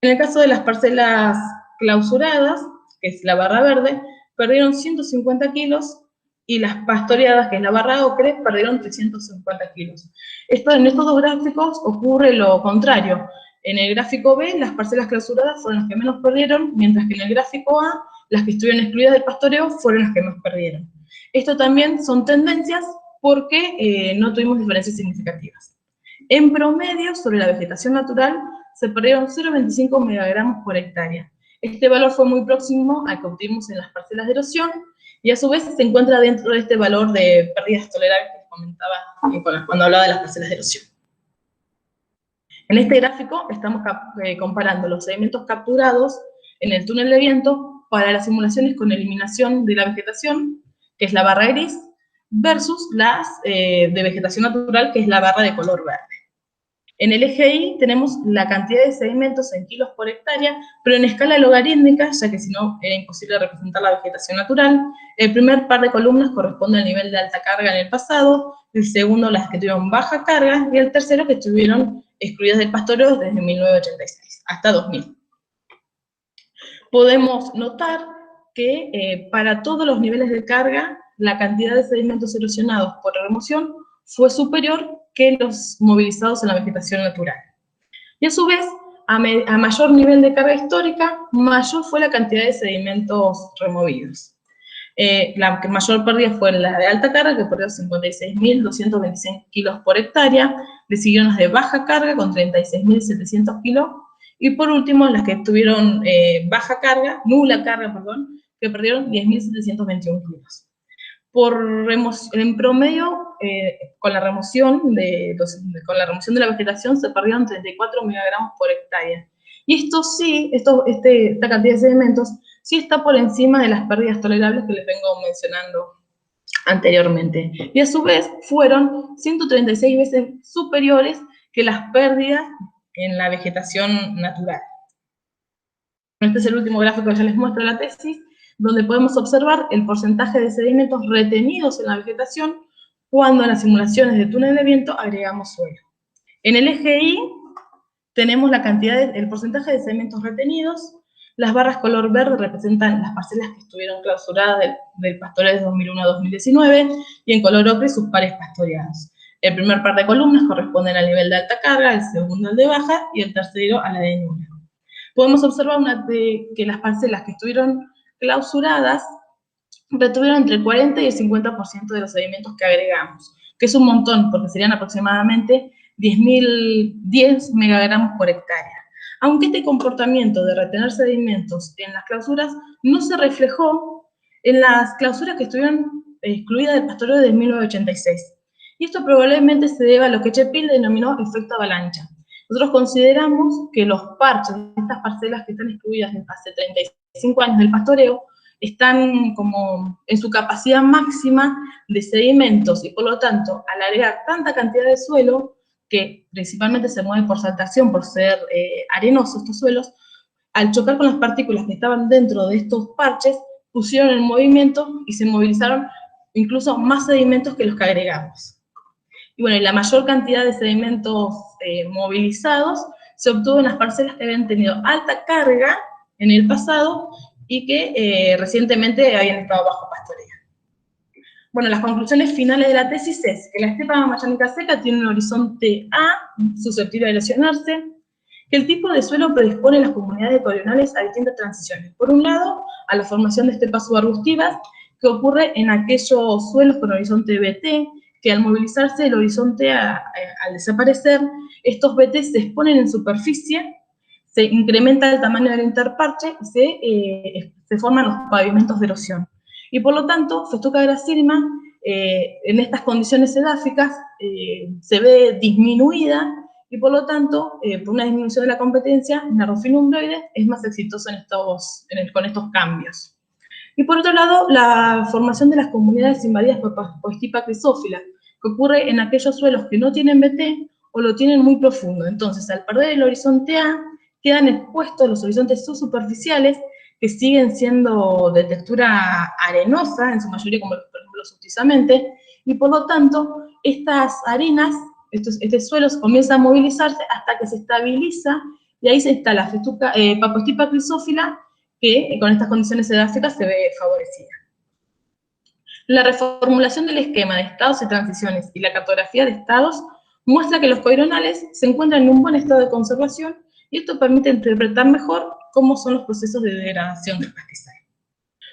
En el caso de las parcelas clausuradas, que es la barra verde, perdieron 150 kilos, y las pastoreadas, que es la barra ocre, perdieron 350 kilos. En estos dos gráficos ocurre lo contrario. En el gráfico B, las parcelas clausuradas fueron las que menos perdieron, mientras que en el gráfico A, las que estuvieron excluidas del pastoreo fueron las que más perdieron. Esto también son tendencias porque no tuvimos diferencias significativas. En promedio, sobre la vegetación natural, se perdieron 0,25 megagramos por hectárea. Este valor fue muy próximo al que obtuvimos en las parcelas de erosión, y a su vez se encuentra dentro de este valor de pérdidas tolerables que comentaba cuando hablaba de las parcelas de erosión. En este gráfico estamos comparando los sedimentos capturados en el túnel de viento para las simulaciones con eliminación de la vegetación, que es la barra gris, versus las de vegetación natural, que es la barra de color verde. En el eje Y tenemos la cantidad de sedimentos en kilos por hectárea, pero en escala logarítmica, ya que si no era imposible representar la vegetación natural. El primer par de columnas corresponde al nivel de alta carga en el pasado, el segundo las que tuvieron baja carga, y el tercero que estuvieron excluidas del pastoreo desde 1986 hasta 2000. Podemos notar que para todos los niveles de carga, la cantidad de sedimentos erosionados por remoción fue superior que los movilizados en la vegetación natural. Y a su vez, a mayor nivel de carga histórica, mayor fue la cantidad de sedimentos removidos. La mayor pérdida fue la de alta carga, que perdió 56.226 kilos por hectárea, le siguieron las de baja carga con 36.700 kilos, y por último las que tuvieron nula carga, que perdieron 10.721 kilos. En promedio, con la remoción de la vegetación se perdieron 34 megagramos por hectárea. Y esto sí, esta cantidad de sedimentos sí está por encima de las pérdidas tolerables que les vengo mencionando anteriormente. Y a su vez fueron 136 veces superiores que las pérdidas en la vegetación natural. Este es el último gráfico que ya les muestro en la tesis, donde podemos observar el porcentaje de sedimentos retenidos en la vegetación cuando en las simulaciones de túnel de viento agregamos suelo. En el eje Y tenemos el porcentaje de sedimentos retenidos. Las barras color verde representan las parcelas que estuvieron clausuradas del pastoreo de 2001 a 2019, y en color ocre sus pares pastoreados. El primer par de columnas corresponden al nivel de alta carga, el segundo al de baja, y el tercero a la de nula. Podemos observar que las parcelas que estuvieron clausuradas retuvieron entre el 40 y el 50% de los sedimentos que agregamos, que es un montón, porque serían aproximadamente 10 megagramos por hectárea. Aunque este comportamiento de retener sedimentos en las clausuras no se reflejó en las clausuras que estuvieron excluidas del pastoreo de 1986. Y esto probablemente se deba a lo que Chepil denominó efecto avalancha. Nosotros consideramos que los parches de estas parcelas que están excluidas hace 35 años del pastoreo están como en su capacidad máxima de sedimentos, y por lo tanto, al agregar tanta cantidad de suelo, que principalmente se mueve por saltación, por ser arenosos estos suelos, al chocar con las partículas que estaban dentro de estos parches, pusieron en movimiento y se movilizaron incluso más sedimentos que los que agregamos. Y bueno, y la mayor cantidad de sedimentos movilizados se obtuvo en las parcelas que habían tenido alta carga en el pasado y que recientemente habían estado bajo pastoreo. Bueno, las conclusiones finales de la tesis es que la estepa amazónica seca tiene un horizonte A, susceptible de erosionarse, que el tipo de suelo predispone a las comunidades ecoregionales a distintas transiciones. Por un lado, a la formación de estepas subarbustivas, que ocurre en aquellos suelos con horizonte BT, que al movilizarse el horizonte al desaparecer, estos BT se exponen en superficie, se incrementa el tamaño del interparche y se forman los pavimentos de erosión. Y por lo tanto, Festuca gracilima, en estas condiciones edáficas, se ve disminuida, y por lo tanto, por una disminución de la competencia, Nerdophilum umbroides es más exitoso con estos cambios. Y por otro lado, la formación de las comunidades invadidas por Papostipa crisófila, que ocurre en aquellos suelos que no tienen BT o lo tienen muy profundo. Entonces, al perder el horizonte A, quedan expuestos los horizontes subsuperficiales, que siguen siendo de textura arenosa, en su mayoría como por ejemplo los subtizamentos, y por lo tanto, estas arenas, este suelo comienza a movilizarse hasta que se estabiliza, y ahí se instala Papostipa crisófila, que con estas condiciones edáficas se ve favorecida. La reformulación del esquema de estados y transiciones y la cartografía de estados muestra que los coironales se encuentran en un buen estado de conservación, y esto permite interpretar mejor cómo son los procesos de degradación del pastizal.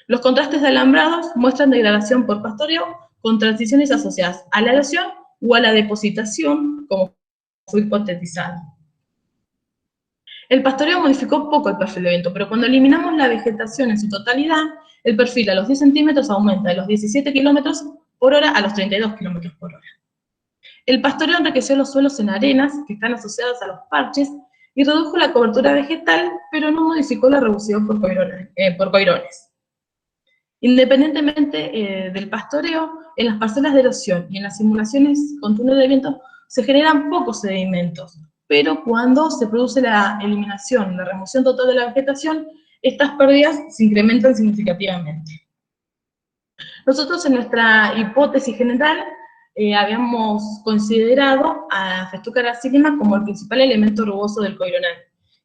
Los contrastes de alambrados muestran degradación por pastoreo con transiciones asociadas a la erosión o a la depositación, como fue hipotetizado. El pastoreo modificó poco el perfil de viento, pero cuando eliminamos la vegetación en su totalidad, el perfil a los 10 centímetros aumenta de los 17 kilómetros por hora a los 32 kilómetros por hora. El pastoreo enriqueció los suelos en arenas que están asociadas a los parches y redujo la cobertura vegetal, pero no modificó la reducción por coirones. Independientemente del pastoreo, en las parcelas de erosión y en las simulaciones con túnel de viento se generan pocos sedimentos, pero cuando se produce la eliminación, la remoción total de la vegetación, estas pérdidas se incrementan significativamente. Nosotros en nuestra hipótesis general habíamos considerado a Festuca gracilima como el principal elemento rugoso del coironal.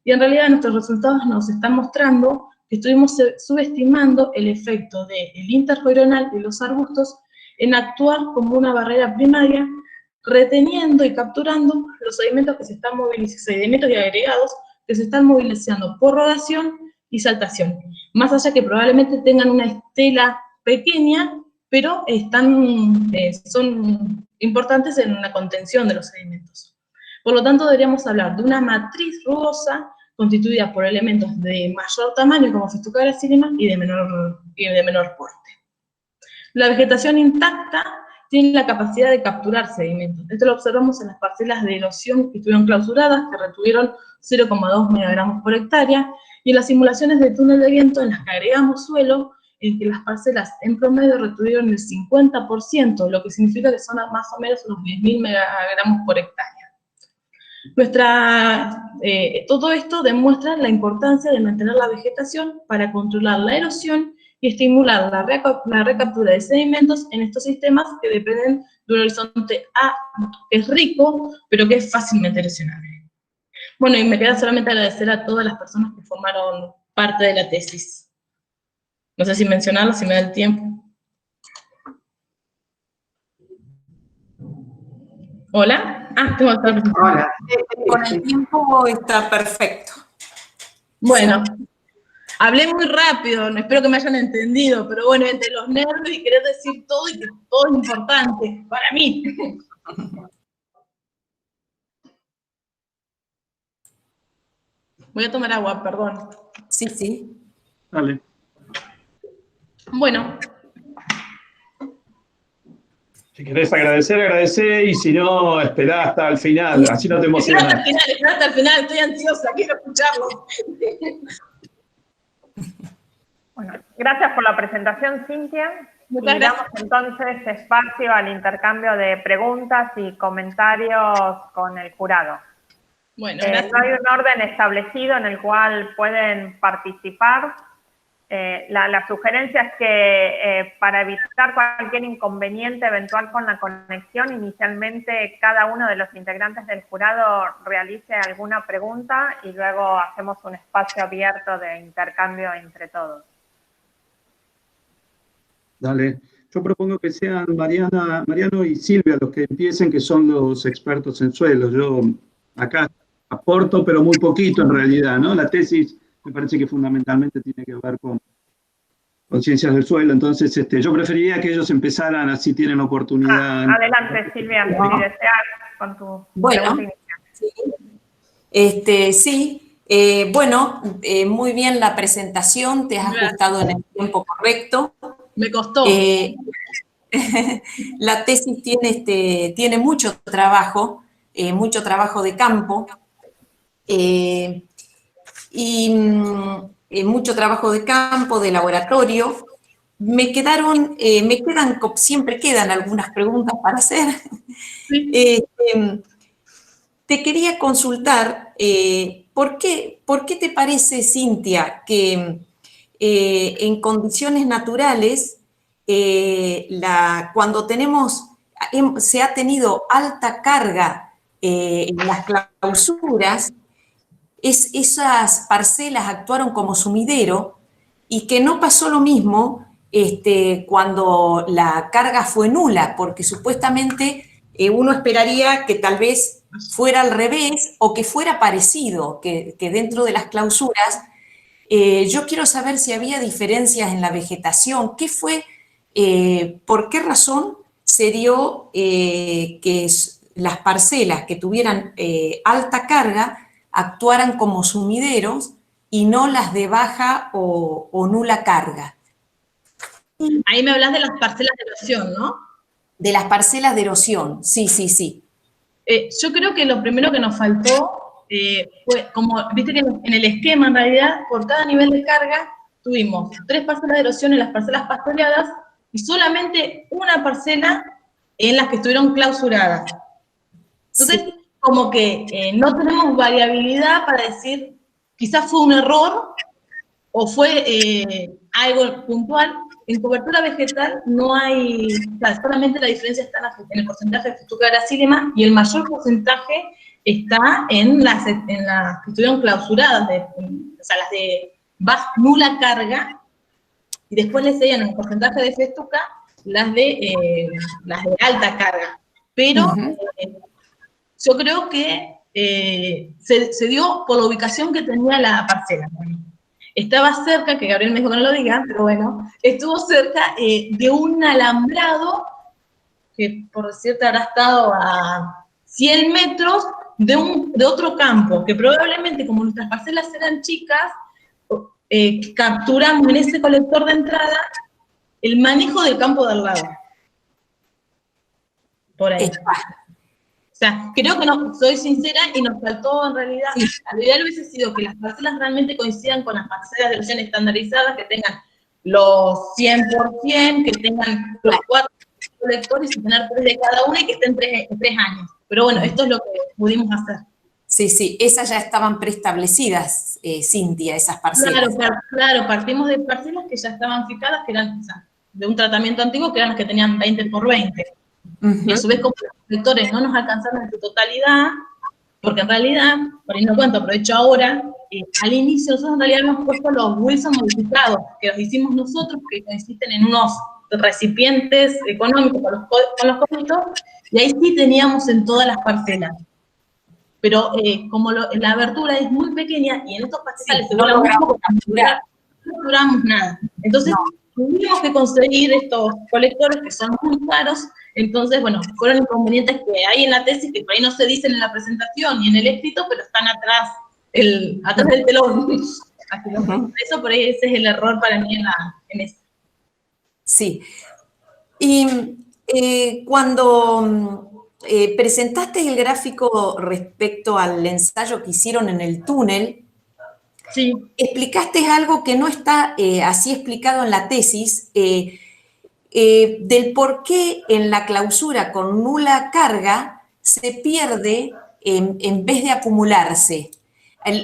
Y en realidad nuestros resultados nos están mostrando que estuvimos subestimando el efecto del intercoironal de los arbustos en actuar como una barrera primaria, reteniendo y capturando los sedimentos que se están movilizando, sedimentos y agregados que se están movilizando por rodación y saltación. Más allá que probablemente tengan una estela pequeña, pero son importantes en la contención de los sedimentos. Por lo tanto, deberíamos hablar de una matriz rugosa constituida por elementos de mayor tamaño, como Festuca gracilima, y de menor porte. La vegetación intacta tiene la capacidad de capturar sedimentos. Esto lo observamos en las parcelas de erosión que estuvieron clausuradas, que retuvieron 0,2 megagramos por hectárea, y en las simulaciones de túnel de viento en las que agregamos suelo, en que las parcelas en promedio retuvieron el 50%, lo que significa que son más o menos unos 10.000 megagramos por hectárea. Todo esto demuestra la importancia de mantener la vegetación para controlar la erosión y estimular la recaptura de sedimentos en estos sistemas que dependen de un horizonte A que es rico, pero que es fácilmente erosionable. Bueno, y me queda solamente agradecer a todas las personas que formaron parte de la tesis. No sé si mencionarlo, si me da el tiempo. ¿Hola? Ah, tengo que estar.
Hola.
Con el tiempo está perfecto.
Bueno, hablé muy rápido, no espero que me hayan entendido, pero bueno, entre los nervios y querer decir todo y que todo es importante para mí. Voy a tomar agua, perdón.
Sí, sí.
Dale.
Bueno.
Si querés agradecer, agradecé, y si no, esperá hasta el final, así no te emocionas.
Esperá hasta el final, estoy ansiosa, quiero escucharlo.
Bueno, gracias por la presentación, Cintia.
Muchas
y damos entonces espacio al intercambio de preguntas y comentarios con el jurado.
Bueno,
no hay un orden establecido en el cual pueden participar. La sugerencia es que para evitar cualquier inconveniente eventual con la conexión, inicialmente cada uno de los integrantes del jurado realice alguna pregunta y luego hacemos un espacio abierto de intercambio entre todos.
Dale. Yo propongo que sean Mariano y Silvia los que empiecen, que son los expertos en suelo. Yo acá aporto, pero muy poquito en realidad, ¿no? La tesis me parece que fundamentalmente tiene que ver con ciencias del suelo, entonces yo preferiría que ellos empezaran, así tienen oportunidad.
Adelante, Silvia, si deseas con tu
Bueno,
pregunta inicial.
Sí. Sí, Bueno, muy bien la presentación, te has ajustado en el tiempo correcto.
Me costó.
La tesis tiene mucho trabajo de campo, mucho trabajo de campo, de laboratorio. Siempre quedan algunas preguntas para hacer.
Sí.
Te quería consultar, ¿por qué te parece, Cintia, que en condiciones naturales, cuando se ha tenido alta carga en las clausuras, esas parcelas actuaron como sumidero y que no pasó lo mismo cuando la carga fue nula, porque supuestamente uno esperaría que tal vez fuera al revés o que fuera parecido, que dentro de las clausuras. Yo quiero saber si había diferencias en la vegetación. ¿Por qué razón se dio que las parcelas que tuvieran alta carga actuaran como sumideros y no las de baja o nula carga?
Ahí me hablas de las parcelas de erosión, ¿no?
De las parcelas de erosión, sí, sí, sí.
Yo creo que lo primero que nos faltó fue, como viste que en el esquema, en realidad, por cada nivel de carga, tuvimos 3 parcelas de erosión en las parcelas pastoreadas y solamente una parcela en las que estuvieron clausuradas. Entonces, sí, como que no tenemos variabilidad para decir, quizás fue un error o fue algo puntual. En cobertura vegetal no hay, o sea, solamente la diferencia está en el porcentaje de festuca gracílema y el mayor porcentaje está en las que estuvieron clausuradas, o sea, las de nula carga, y después le seguían en el porcentaje de festuca las de alta carga. Pero yo creo que se dio por la ubicación que tenía la parcela. Estaba cerca, que Gabriel me dijo que no lo diga, pero bueno, estuvo cerca de un alambrado que, por decirte, habrá estado a 100 metros de otro campo, que probablemente, como nuestras parcelas eran chicas, capturamos en ese colector de entrada el manejo del campo de al lado. Por ahí. O sea, creo que no, soy sincera y nos faltó en realidad, lo ideal hubiese sido que las parcelas realmente coincidan con las parcelas de erosión estandarizadas, que tengan los 100%, que tengan los 4 colectores y tener 3 de cada una y que estén 3 años. Pero bueno, esto es lo que pudimos hacer.
Sí, sí, esas ya estaban preestablecidas, Cintia, esas parcelas.
Claro, partimos de parcelas que ya estaban fijadas, que eran, o sea, de un tratamiento antiguo, que eran las que tenían 20 por 20. Y a su vez, como los colectores no nos alcanzaron en su totalidad, porque en realidad, por ahí no cuento, aprovecho ahora, al inicio nosotros en realidad hemos puesto los Wilson modificados, que los hicimos nosotros, que consisten en unos recipientes económicos con los cositos, y ahí sí teníamos en todas las parcelas. Pero como la abertura es muy pequeña, y en estos pastizales se vuela muy poco, no duramos nada. Entonces, tuvimos que conseguir estos colectores que son muy caros. Entonces, bueno, fueron inconvenientes que hay en la tesis, que por ahí no se dicen en la presentación ni en el escrito, pero están atrás del telón. Eso por ahí ese es el error para mí en eso.
Sí. Y cuando presentaste el gráfico respecto al ensayo que hicieron en el túnel,
sí,
explicaste algo que no está así explicado en la tesis, del por qué en la clausura con nula carga se pierde en vez de acumularse.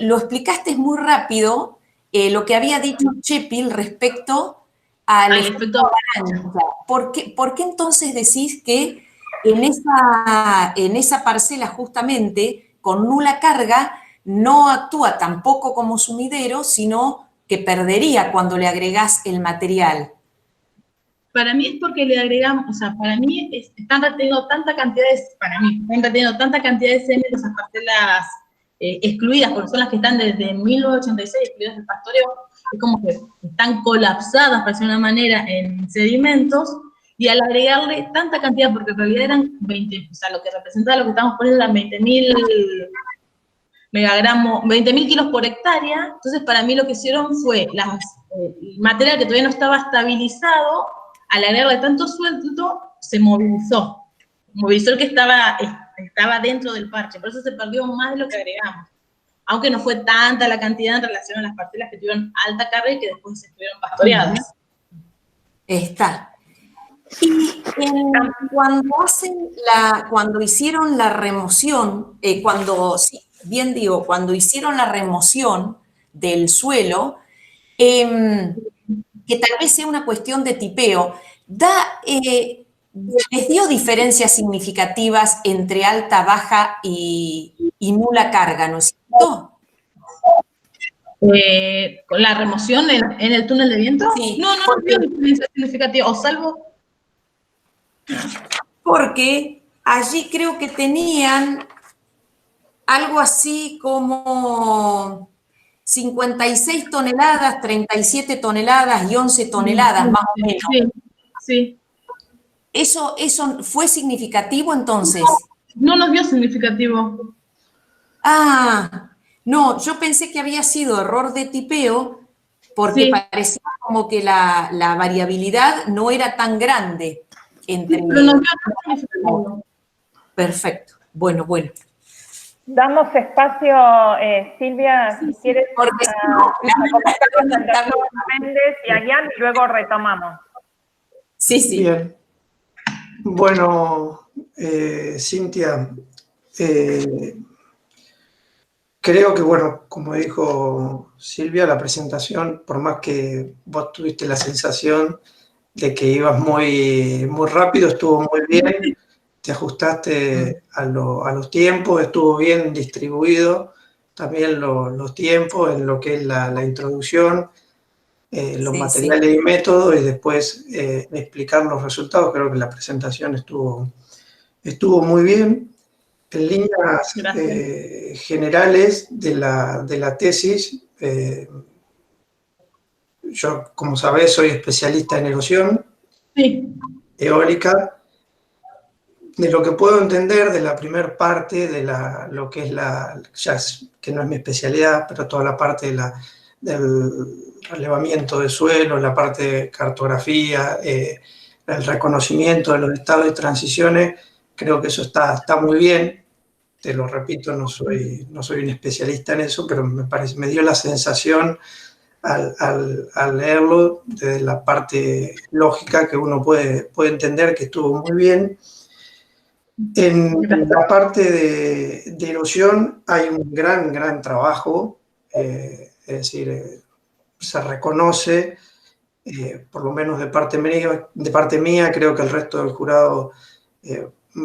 Lo explicaste muy rápido, lo que había dicho Shepil respecto al efecto avalancha. ¿Por qué entonces decís que en esa parcela justamente con nula carga no actúa tampoco como sumidero, sino que perdería cuando le agregás el material?
Para mí es porque le agregamos, o sea, para mí están reteniendo tanta cantidad de semen de esas parcelas excluidas, porque son las que están desde 1986 excluidas del pastoreo, es como que están colapsadas, por decirlo de una manera, en sedimentos, y al agregarle tanta cantidad, porque en realidad eran 20, o sea, lo que representaba lo que estamos poniendo eran 20.000 megagramos, 20.000 kilos por hectárea. Entonces, para mí lo que hicieron fue el material que todavía no estaba estabilizado, al agregarle tanto sueldo, se movilizó. Movilizó el que estaba dentro del parche, por eso se perdió más de lo que agregamos. Aunque no fue tanta la cantidad en relación a las parcelas que tuvieron alta carga y que después estuvieron pastoreadas.
Está. Y cuando hicieron la remoción, cuando hicieron la remoción del suelo, que tal vez sea una cuestión de tipeo, ¿les dio diferencias significativas entre alta, baja y nula carga, no es cierto?
¿Con la remoción en el túnel de viento?
Sí.
No dio diferencias significativas, o salvo...
Porque allí creo que tenían algo así como 56 toneladas, 37 toneladas y 11 toneladas, más o menos.
Sí.
¿Eso fue significativo entonces?
No nos dio significativo.
Ah, no, yo pensé que había sido error de tipeo porque parecía como que la variabilidad no era tan grande.
Pero no dio significativo.
Perfecto. Bueno. Damos espacio, Silvia, si quieres, a comentarios del doctor Méndez y a Ian, y luego retomamos.
Sí. Bien. Bueno, Cintia, creo que, bueno, como dijo Silvia, la presentación, por más que vos tuviste la sensación de que ibas muy rápido, estuvo muy bien, te ajustaste a los tiempos, estuvo bien distribuido también los tiempos en lo que es la introducción, los materiales y métodos, y después explicar los resultados. Creo que la presentación estuvo muy bien. En líneas generales de la tesis, yo, como sabés, soy especialista en erosión eólica. De lo que puedo entender de la primera parte, de lo que es que no es mi especialidad, pero toda la parte del relevamiento de suelo, la parte de cartografía, el reconocimiento de los estados de transiciones, creo que eso está muy bien. Te lo repito, no soy un especialista en eso, pero me dio la sensación al leerlo, desde la parte lógica, que uno puede entender que estuvo muy bien. En la parte de erosión hay un gran trabajo, es decir, se reconoce, por lo menos de parte mía, creo que el resto del jurado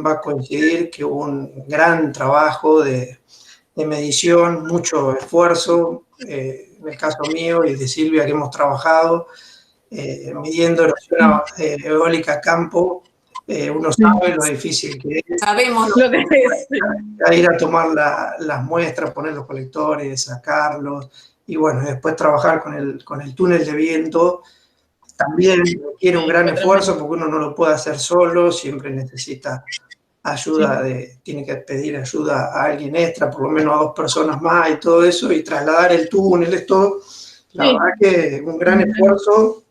va a coincidir que hubo un gran trabajo de medición, mucho esfuerzo, en el caso mío y de Silvia, que hemos trabajado midiendo erosión eólica a campo. Uno sabe lo difícil que es.
Sabemos lo que es.
Ir a tomar las muestras, poner los colectores, sacarlos, y bueno, después trabajar con el túnel de viento. También requiere un gran esfuerzo porque uno no lo puede hacer solo, siempre necesita ayuda, tiene que pedir ayuda a alguien extra, por lo menos a 2 personas más y todo eso, y trasladar el túnel, es todo. La verdad que un gran esfuerzo.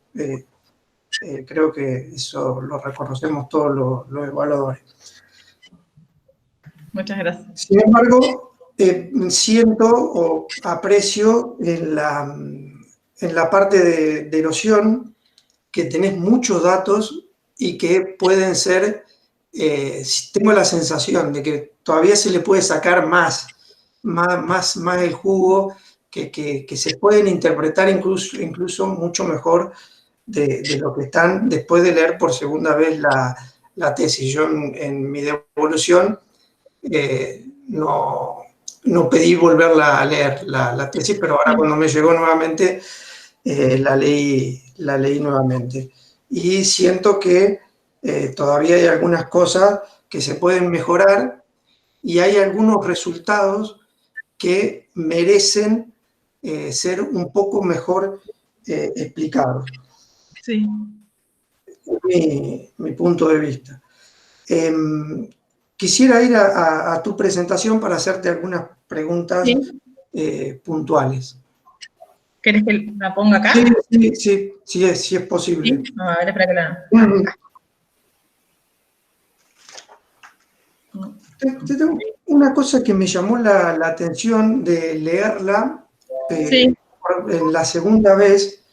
Creo que eso lo reconocemos todos los evaluadores.
Muchas gracias.
Sin embargo, siento o aprecio en la parte de erosión que tenés muchos datos y que pueden ser, tengo la sensación de que todavía se le puede sacar más el jugo, que se pueden interpretar incluso mucho mejor de lo que están después de leer por segunda vez la tesis. Yo en mi devolución no pedí volverla a leer la tesis, pero ahora cuando me llegó nuevamente la leí nuevamente. Y siento que todavía hay algunas cosas que se pueden mejorar y hay algunos resultados que merecen ser un poco mejor explicados.
Sí.
Mi punto de vista. quisiera ir a tu presentación para hacerte algunas preguntas puntuales.
¿Querés que la ponga acá?
Sí, es posible.
¿Sí? A ver, espera que la...
Tengo una cosa que me llamó la atención de leerla en la segunda vez,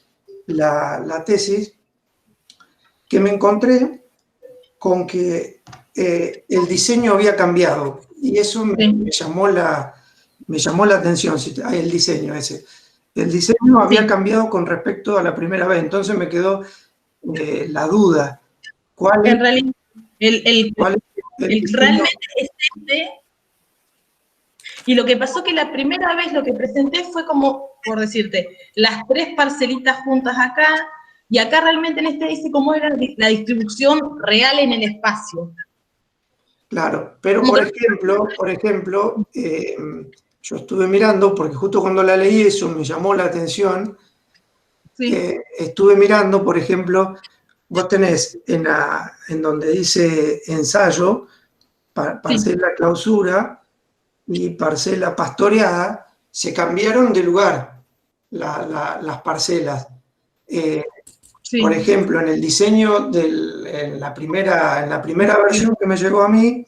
la tesis, que me encontré con que el diseño había cambiado, y eso me llamó la atención, el diseño ese. El diseño había cambiado con respecto a la primera vez, entonces me quedó la duda.
En realidad, realmente es este, y lo que pasó que la primera vez lo que presenté fue como, por decirte, las 3 parcelitas juntas acá, y acá realmente en este dice cómo era la distribución real en el espacio.
Claro, pero por ejemplo, yo estuve mirando, porque justo cuando la leí eso me llamó la atención, estuve mirando, por ejemplo, vos tenés en donde dice ensayo, parcela clausura y parcela pastoreada, se cambiaron de lugar las parcelas. Por ejemplo, en el diseño, en la primera versión que me llegó a mí,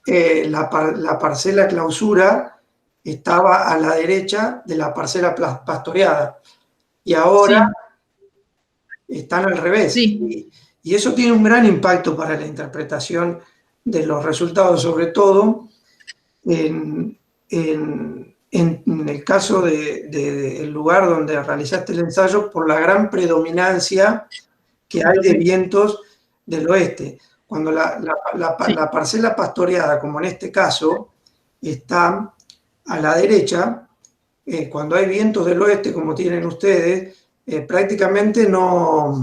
la parcela clausura estaba a la derecha de la parcela pastoreada. Y ahora están al revés. Y eso tiene un gran impacto para la interpretación de los resultados, sobre todo en el caso del lugar donde realizaste el ensayo, por la gran predominancia que hay de vientos del oeste. Cuando la parcela pastoreada, como en este caso, está a la derecha, cuando hay vientos del oeste, como tienen ustedes, prácticamente no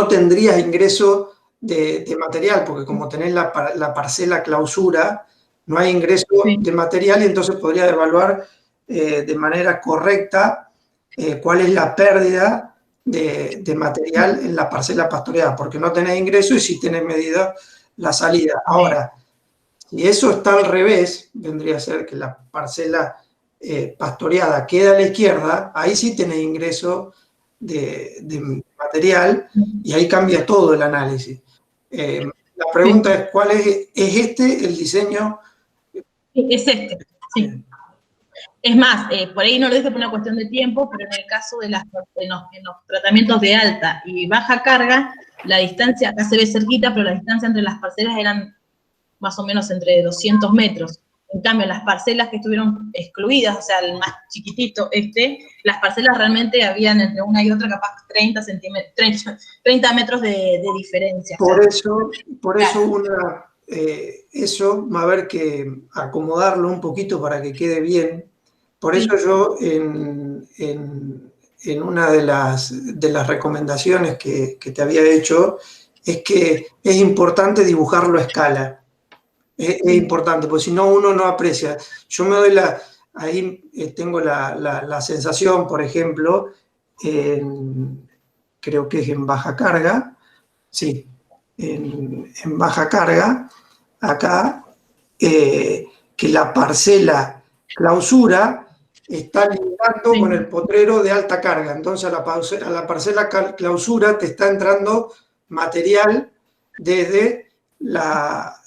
tendrías ingreso de material, porque como tenés la parcela clausura, no hay ingreso de material, y entonces podría evaluar de manera correcta cuál es la pérdida de material en la parcela pastoreada, porque no tenés ingreso y sí tenés medida la salida. Ahora, si eso está al revés, vendría a ser que la parcela pastoreada queda a la izquierda, ahí sí tenés ingreso de material, y ahí cambia todo el análisis. La pregunta es, ¿cuál es este el diseño?
Es este, sí. Es más, por ahí no lo dije por una cuestión de tiempo, pero en el caso de en los tratamientos de alta y baja carga, la distancia, acá se ve cerquita, pero la distancia entre las parcelas eran más o menos entre 200 metros. En cambio, las parcelas que estuvieron excluidas, o sea, el más chiquitito, las parcelas realmente habían entre una y otra capaz 30 metros de diferencia.
Por eso eso va a haber que acomodarlo un poquito para que quede bien. Por eso yo en una de las recomendaciones que te había hecho es que es importante dibujarlo a escala. Es importante, porque si no uno no aprecia. Yo me doy ahí tengo la sensación, por ejemplo, creo que es en baja carga, sí, en baja carga, acá, que la parcela clausura está limitando con el potrero de alta carga. Entonces a la parcela clausura te está entrando material desde la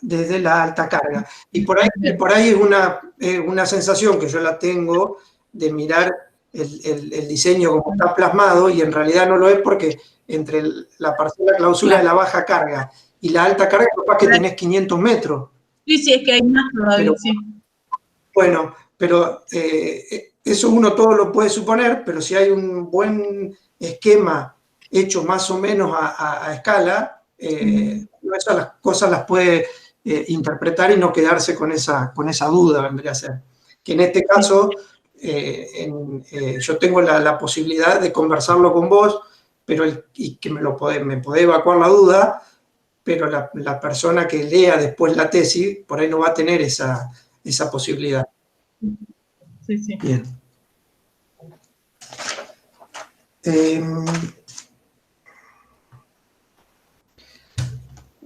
alta carga. Y por ahí es una sensación que yo la tengo de mirar el diseño como está plasmado, y en realidad no lo es, porque entre la parcela clausura de la baja carga y la alta carga, capaz que tenés 500 metros.
Sí, es que hay más todavía,
Bueno, pero eso uno todo lo puede suponer, pero si hay un buen esquema hecho más o menos a escala, esas cosas las puede interpretar y no quedarse con esa duda, vendría a ser. Que en este caso, yo tengo la posibilidad de conversarlo con vos, y que me podés evacuar la duda, pero la persona que lea después la tesis, por ahí no va a tener esa posibilidad.
Sí.
Bien.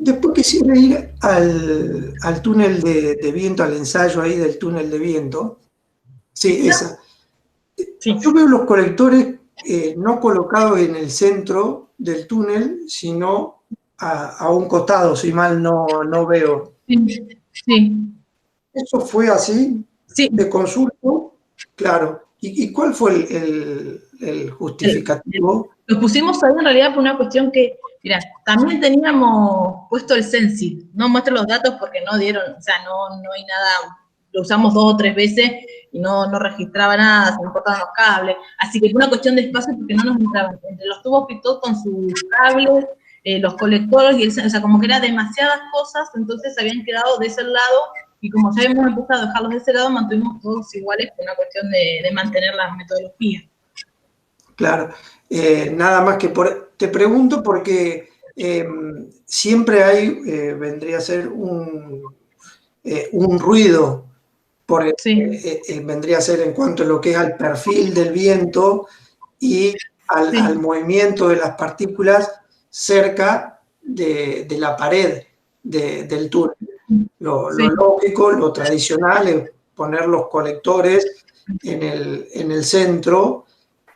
Después quisiera ir al túnel de viento, al ensayo ahí del túnel de viento. Sí, esa.
Sí.
Yo veo los colectores no colocados en el centro del túnel, sino a un costado, si mal no veo.
Sí.
¿Eso fue así?
Sí.
De consulto, claro. ¿Y cuál fue el justificativo?
Lo pusimos ahí en realidad por una cuestión que, mira, también teníamos puesto el Sensi. No muestro los datos porque no dieron, o sea, no hay nada, lo usamos 2 o 3 veces y no registraba nada, se me cortaban los cables. Así que fue una cuestión de espacio porque no nos entraban. Entre los tubos Pitot con sus cables, los colectores, o sea, como que eran demasiadas cosas, entonces habían quedado de ese lado. Y como ya habíamos empezado a dejarlos de ese lado, mantuvimos todos iguales por una cuestión de mantener la metodología.
Claro, nada más que te pregunto porque siempre hay, vendría a ser un ruido, vendría a ser en cuanto a lo que es al perfil del viento y al movimiento de las partículas cerca de la pared del túnel. Lo lógico, lo tradicional es poner los colectores en el centro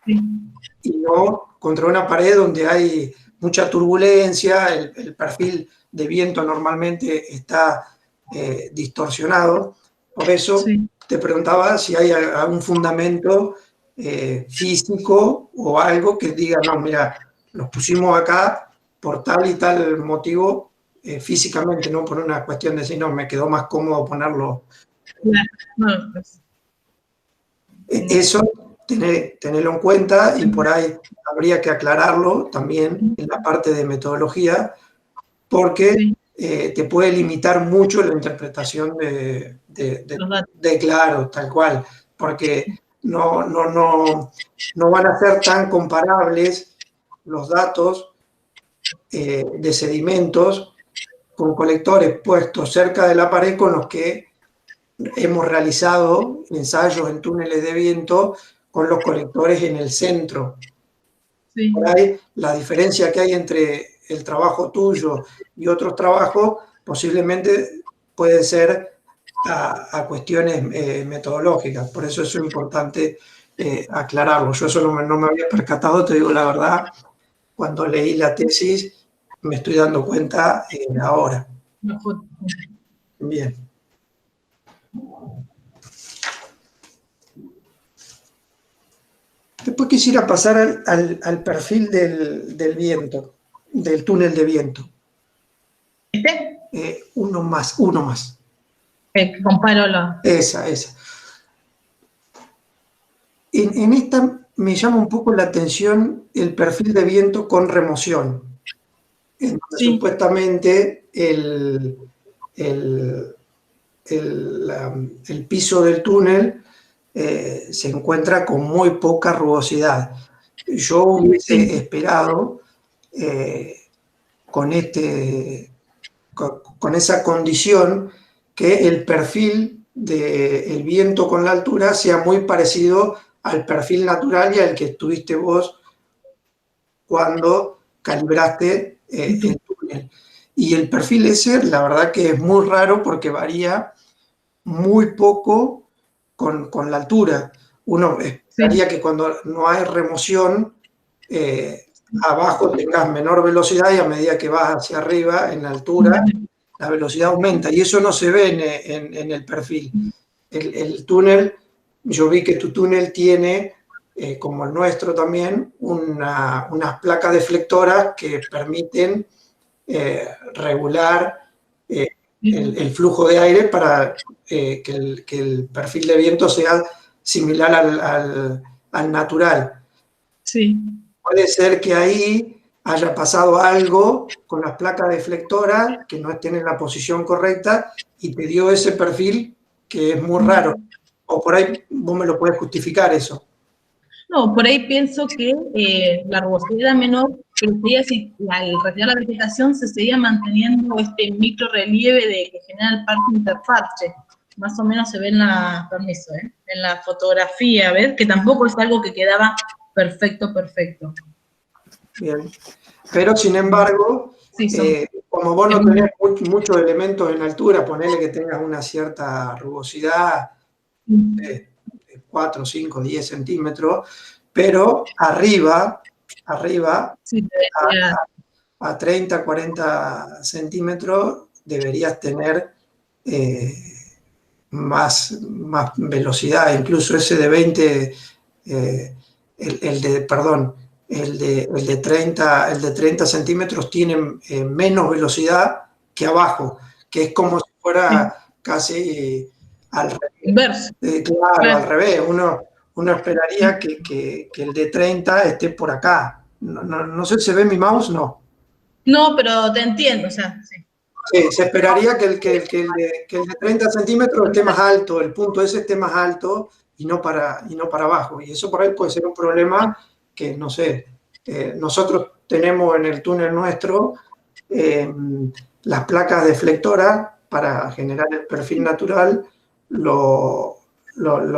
y no contra una pared donde hay mucha turbulencia, el perfil de viento normalmente está distorsionado. Por eso te preguntaba si hay algún fundamento físico o algo que diga, no, mira, los pusimos acá por tal y tal motivo, físicamente, no por una cuestión de decir, no, me quedó más cómodo ponerlo. Eso, tenerlo en cuenta y por ahí habría que aclararlo también en la parte de metodología, porque te puede limitar mucho la interpretación de claro, tal cual, porque no van a ser tan comparables los datos de sedimentos con colectores puestos cerca de la pared con los que hemos realizado ensayos en túneles de viento con los colectores en el centro. Por ahí, la diferencia que hay entre el trabajo tuyo y otros trabajos posiblemente puede ser a cuestiones metodológicas. Por eso es importante aclararlo. Yo eso no me había percatado, te digo la verdad. Cuando leí la tesis me estoy dando cuenta ahora. Bien. Después quisiera pasar al perfil del viento, del túnel de viento. Uno más.
Compáralo.
Esa. En esta me llama un poco la atención el perfil de viento con remoción. Supuestamente el piso del túnel se encuentra con muy poca rugosidad. Yo hubiese esperado con esa condición que el perfil del viento con la altura sea muy parecido al perfil natural y al que tuviste vos cuando calibraste el túnel. Y el perfil ese, la verdad que es muy raro porque varía muy poco con la altura. Uno esperaría que cuando no hay remoción, abajo tengas menor velocidad y a medida que vas hacia arriba, en la altura, la velocidad aumenta. Y eso no se ve en el perfil. El túnel, yo vi que tu túnel tiene, como el nuestro también, unas placas deflectoras que permiten regular el flujo de aire para que el perfil de viento sea similar al natural. Puede ser que ahí haya pasado algo con las placas deflectoras que no estén en la posición correcta y te dio ese perfil que es muy raro. O por ahí vos me lo podés justificar eso.
No, por ahí pienso que la rugosidad era menor, pero al retirar la vegetación se seguía manteniendo este micro relieve que genera el parque interparche. Más o menos se ve en la fotografía, ¿ves? Que tampoco es algo que quedaba perfecto.
Bien. Pero sin embargo, como vos no tenés muchos elementos en altura, ponele que tengas una cierta rugosidad de 4, 5, 10 centímetros, pero arriba
Sí,
a 30, 40 centímetros deberías tener más velocidad, incluso ese de 20, el de 30 centímetros tiene menos velocidad que abajo, que es como si fuera casi al revés.
Inverso.
Claro, al revés. Uno esperaría que el de 30 esté por acá. No sé si se ve mi mouse, no.
No, pero te entiendo, o sea, sí.
Sí, se esperaría que el de 30 centímetros esté más alto, el punto ese esté más alto y no para abajo. Y eso por ahí puede ser un problema que, no sé, nosotros tenemos en el túnel nuestro las placas deflectoras para generar el perfil natural, lo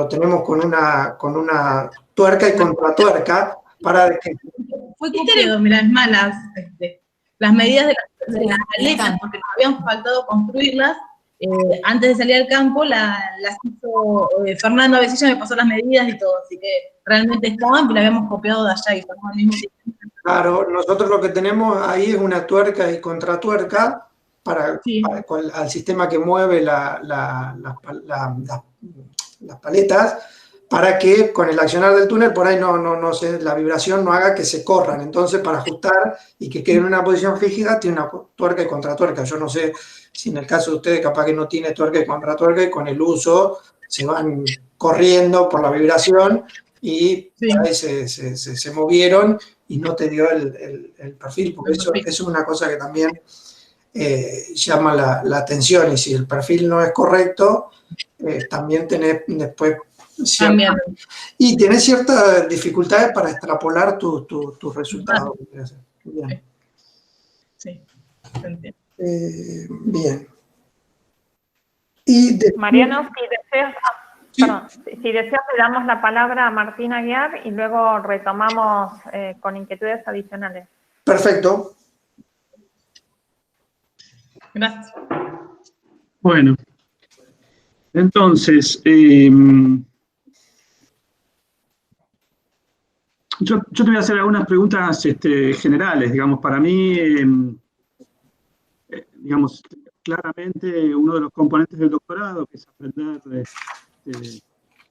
tenemos con una tuerca y contratuerca para que...
Fue copiado, mirá, es más, las medidas de las paletas, porque nos habían faltado construirlas, antes de salir al campo, las hizo Fernando Avecilla, me pasó las medidas y todo, así que realmente estaban y las habíamos copiado de allá y estamos al mismo tiempo.
Claro, nosotros lo que tenemos ahí es una tuerca y contratuerca al sistema que mueve las paletas, para que con el accionar del túnel por ahí la vibración no haga que se corran. Entonces, para ajustar y que quede en una posición fija, tiene una tuerca y contratuerca. Yo no sé si en el caso de ustedes capaz que no tiene tuerca y contratuerca y con el uso se van corriendo por la vibración y por ahí se movieron y no te dio el perfil, porque eso es una cosa que también llama la atención, y si el perfil no es correcto, también tenés después y tenés ciertas dificultades para extrapolar tus resultados. Bien.
Sí,
bien.
Mariano, si deseas, le damos la palabra a Martín Aguiar y luego retomamos con inquietudes adicionales.
Perfecto.
Gracias.
Bueno, entonces, yo te voy a hacer algunas preguntas generales, digamos, para mí, digamos, claramente uno de los componentes del doctorado, que es aprender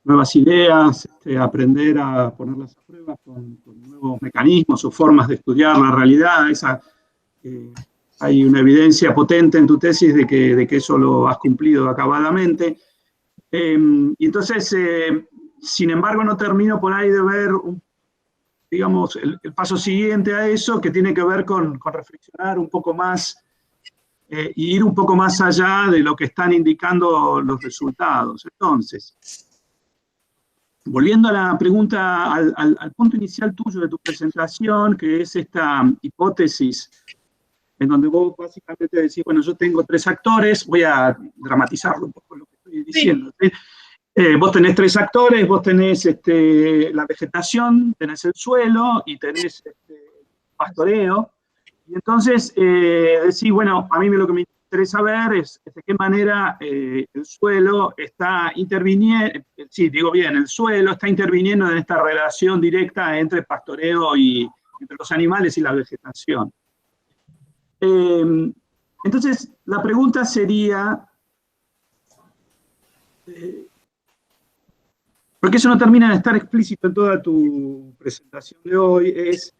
nuevas ideas, aprender a ponerlas a prueba con nuevos mecanismos o formas de estudiar la realidad. Hay una evidencia potente en tu tesis de que eso lo has cumplido acabadamente. Y entonces, sin embargo, no termino por ahí de ver digamos, el paso siguiente a eso, que tiene que ver con reflexionar un poco más y ir un poco más allá de lo que están indicando los resultados. Entonces, volviendo a la pregunta, al punto inicial tuyo de tu presentación, que es esta hipótesis en donde vos básicamente decís, bueno, yo tengo 3 actores, voy a dramatizarlo un poco lo que estoy diciendo, ¿sí? Vos tenés 3 actores, vos tenés la vegetación, tenés el suelo y tenés pastoreo. Y entonces decís, bueno, a mí lo que me interesa ver es de qué manera el suelo está interviniendo, el suelo está interviniendo en esta relación directa entre pastoreo y entre los animales y la vegetación. Entonces, la pregunta sería, porque eso no termina de estar explícito en toda tu presentación de hoy, es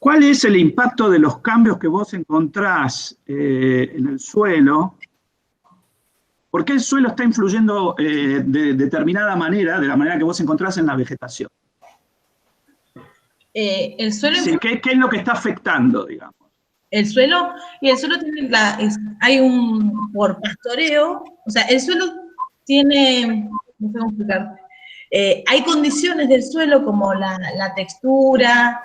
¿cuál es el impacto de los cambios que vos encontrás en el suelo? ¿Por qué el suelo está influyendo de determinada manera, de la manera que vos encontrás en la vegetación?
El suelo...
Sí, ¿qué es lo que está afectando, digamos?
El suelo tiene hay por pastoreo, o sea, el suelo tiene, no sé cómo explicarte, hay condiciones del suelo como la textura,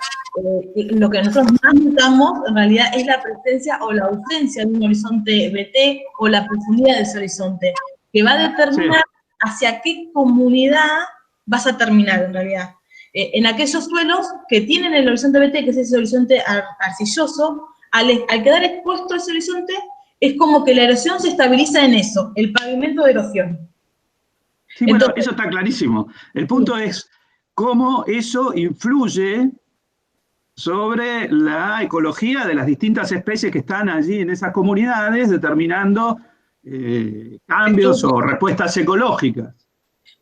lo que nosotros más notamos en realidad es la presencia o la ausencia de un horizonte BT o la profundidad de ese horizonte, que va a determinar hacia qué comunidad vas a terminar en realidad. En aquellos suelos que tienen el horizonte BT, que es ese horizonte arcilloso, al quedar expuesto ese horizonte, es como que la erosión se estabiliza en eso, el pavimento de erosión.
Sí, bueno,
Entonces,
eso está clarísimo. El punto es cómo eso influye sobre la ecología de las distintas especies que están allí en esas comunidades, determinando cambios o respuestas ecológicas.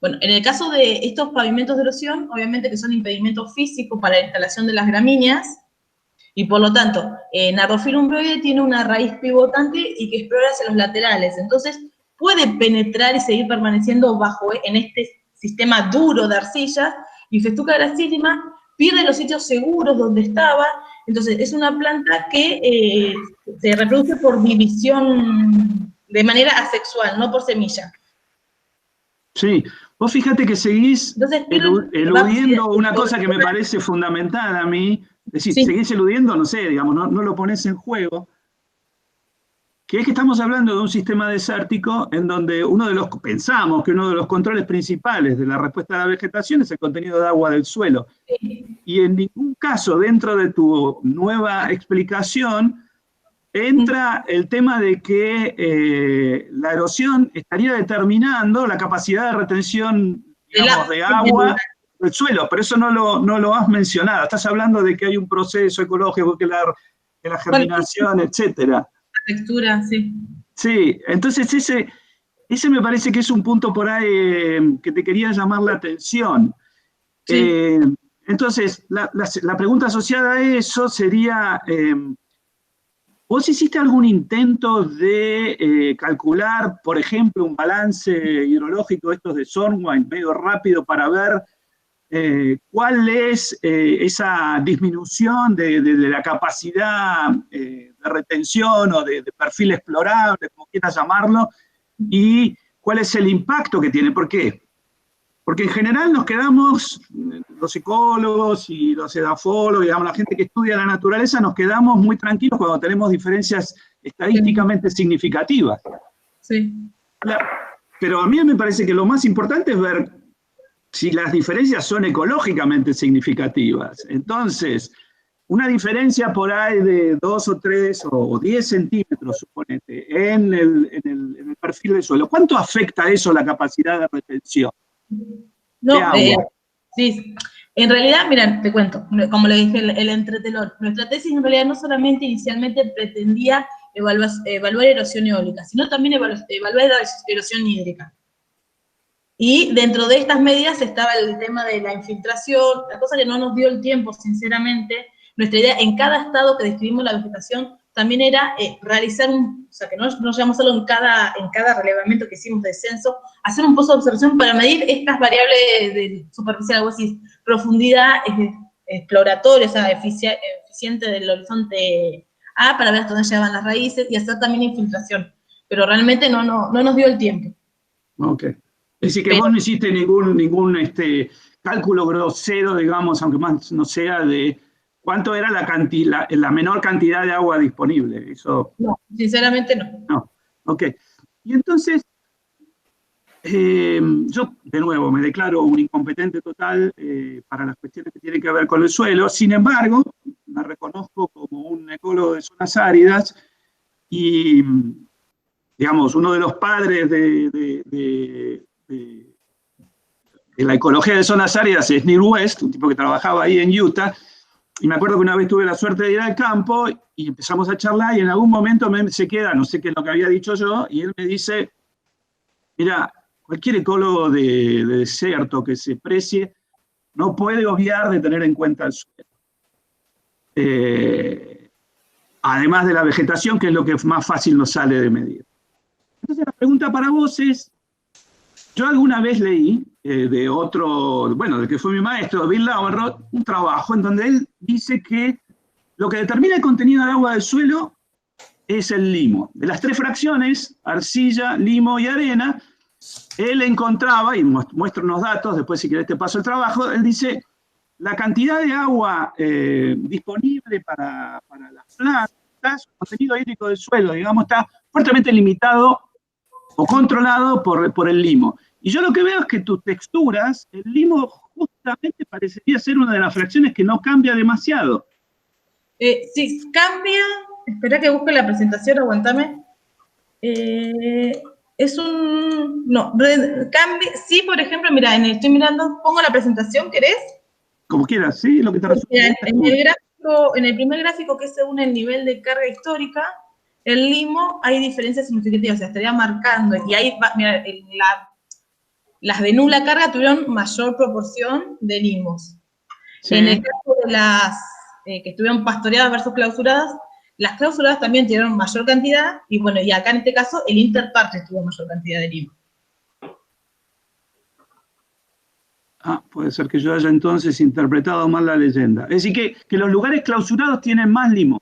bueno, en el caso de estos pavimentos de erosión, obviamente que son impedimentos físicos para la instalación de las gramíneas, y por lo tanto, Nardophyllum umbroide tiene una raíz pivotante y que explora hacia los laterales, entonces puede penetrar y seguir permaneciendo en este sistema duro de arcillas, y Festuca gracilima pierde los sitios seguros donde estaba, entonces es una planta que se reproduce por división de manera asexual, no por semilla.
Sí, vos fíjate que seguís eludiendo una cosa que me parece fundamental a mí, es decir,
Sí.
seguís eludiendo, no sé, digamos, no lo pones en juego, que es que estamos hablando de un sistema desértico en donde pensamos que uno de los controles principales de la respuesta a la vegetación es el contenido de agua del suelo. Y en ningún caso, dentro de tu nueva explicación, entra el tema de que la erosión estaría determinando la capacidad de retención, digamos, de agua del suelo, pero eso no lo has mencionado. Estás hablando de que hay un proceso ecológico, que la germinación, etcétera.
Textura, sí.
Sí, entonces ese me parece que es un punto por ahí que te quería llamar la atención.
Sí.
Entonces, la pregunta asociada a eso sería, ¿vos hiciste algún intento de calcular, por ejemplo, un balance hidrológico, estos de Sornwine, medio rápido, para ver cuál es esa disminución de la capacidad de retención o de perfil explorable, como quieras llamarlo, y cuál es el impacto que tiene? ¿Por qué? Porque en general nos quedamos, los ecólogos y los edafólogos, digamos, la gente que estudia la naturaleza, nos quedamos muy tranquilos cuando tenemos diferencias estadísticamente significativas.
Sí.
Pero a mí me parece que lo más importante es ver si las diferencias son ecológicamente significativas. Entonces, una diferencia por ahí de 2 o 3 o 10 centímetros, suponete, en el perfil del suelo, ¿cuánto afecta eso la capacidad de retención de agua?
Sí, en realidad, mira, te cuento, como le dije, el entretelón. Nuestra tesis en realidad no solamente inicialmente pretendía evaluar erosión eólica, sino también evaluar erosión hídrica. Y dentro de estas medidas estaba el tema de la infiltración, la cosa que no nos dio el tiempo, sinceramente. Nuestra idea en cada estado que describimos la vegetación también era realizar o sea, que no llegamos solo en cada relevamiento que hicimos de censo, hacer un pozo de observación para medir estas variables de superficial, algo así, profundidad exploratoria, o sea, eficiente del horizonte A, para ver hasta dónde llegaban las raíces, y hacer también infiltración. Pero realmente no nos dio el tiempo.
Ok. Es decir, que vos no hiciste ningún cálculo grosero, digamos, aunque más no sea, de cuánto era la menor cantidad de agua disponible. Eso...
No, sinceramente no.
No, ok. Y entonces, yo de nuevo me declaro un incompetente total para las cuestiones que tienen que ver con el suelo. Sin embargo, me reconozco como un ecólogo de zonas áridas y, digamos, uno de los padres de la ecología de zonas áridas es Neil West, un tipo que trabajaba ahí en Utah, y me acuerdo que una vez tuve la suerte de ir al campo y empezamos a charlar y en algún momento se queda, no sé qué es lo que había dicho yo, y él me dice, mira, cualquier ecólogo de desierto que se precie no puede obviar de tener en cuenta el suelo. Además de la vegetación, que es lo que más fácil nos sale de medir. Entonces la pregunta para vos es, yo alguna vez leí de otro, bueno, del que fue mi maestro, Bill Laubenroth, un trabajo en donde él dice que lo que determina el contenido del agua del suelo es el limo. De las 3 fracciones, arcilla, limo y arena, él encontraba, y muestra unos datos, después si querés te paso el trabajo, él dice, la cantidad de agua disponible para las plantas, el contenido hídrico del suelo, digamos, está fuertemente limitado o controlado por el limo. Y yo lo que veo es que tus texturas, el limo justamente parecería ser una de las fracciones que no cambia demasiado.
Sí, cambia, espera que busque la presentación, aguantame. Es un... No, sí, por ejemplo, mira, estoy mirando, pongo la presentación, ¿querés?
Como quieras, sí, lo que te resulte.
En el primer gráfico, que es según el nivel de carga histórica, el limo hay diferencias significativas, o sea, estaría marcando, y ahí, mira, las de nula carga tuvieron mayor proporción de limos. Sí. En el caso de las que estuvieron pastoreadas versus clausuradas, las clausuradas también tuvieron mayor cantidad, y bueno, y acá en este caso, el interparche tuvo mayor cantidad de limo.
Puede ser que yo haya entonces interpretado mal la leyenda. Es decir, que los lugares clausurados tienen más limo.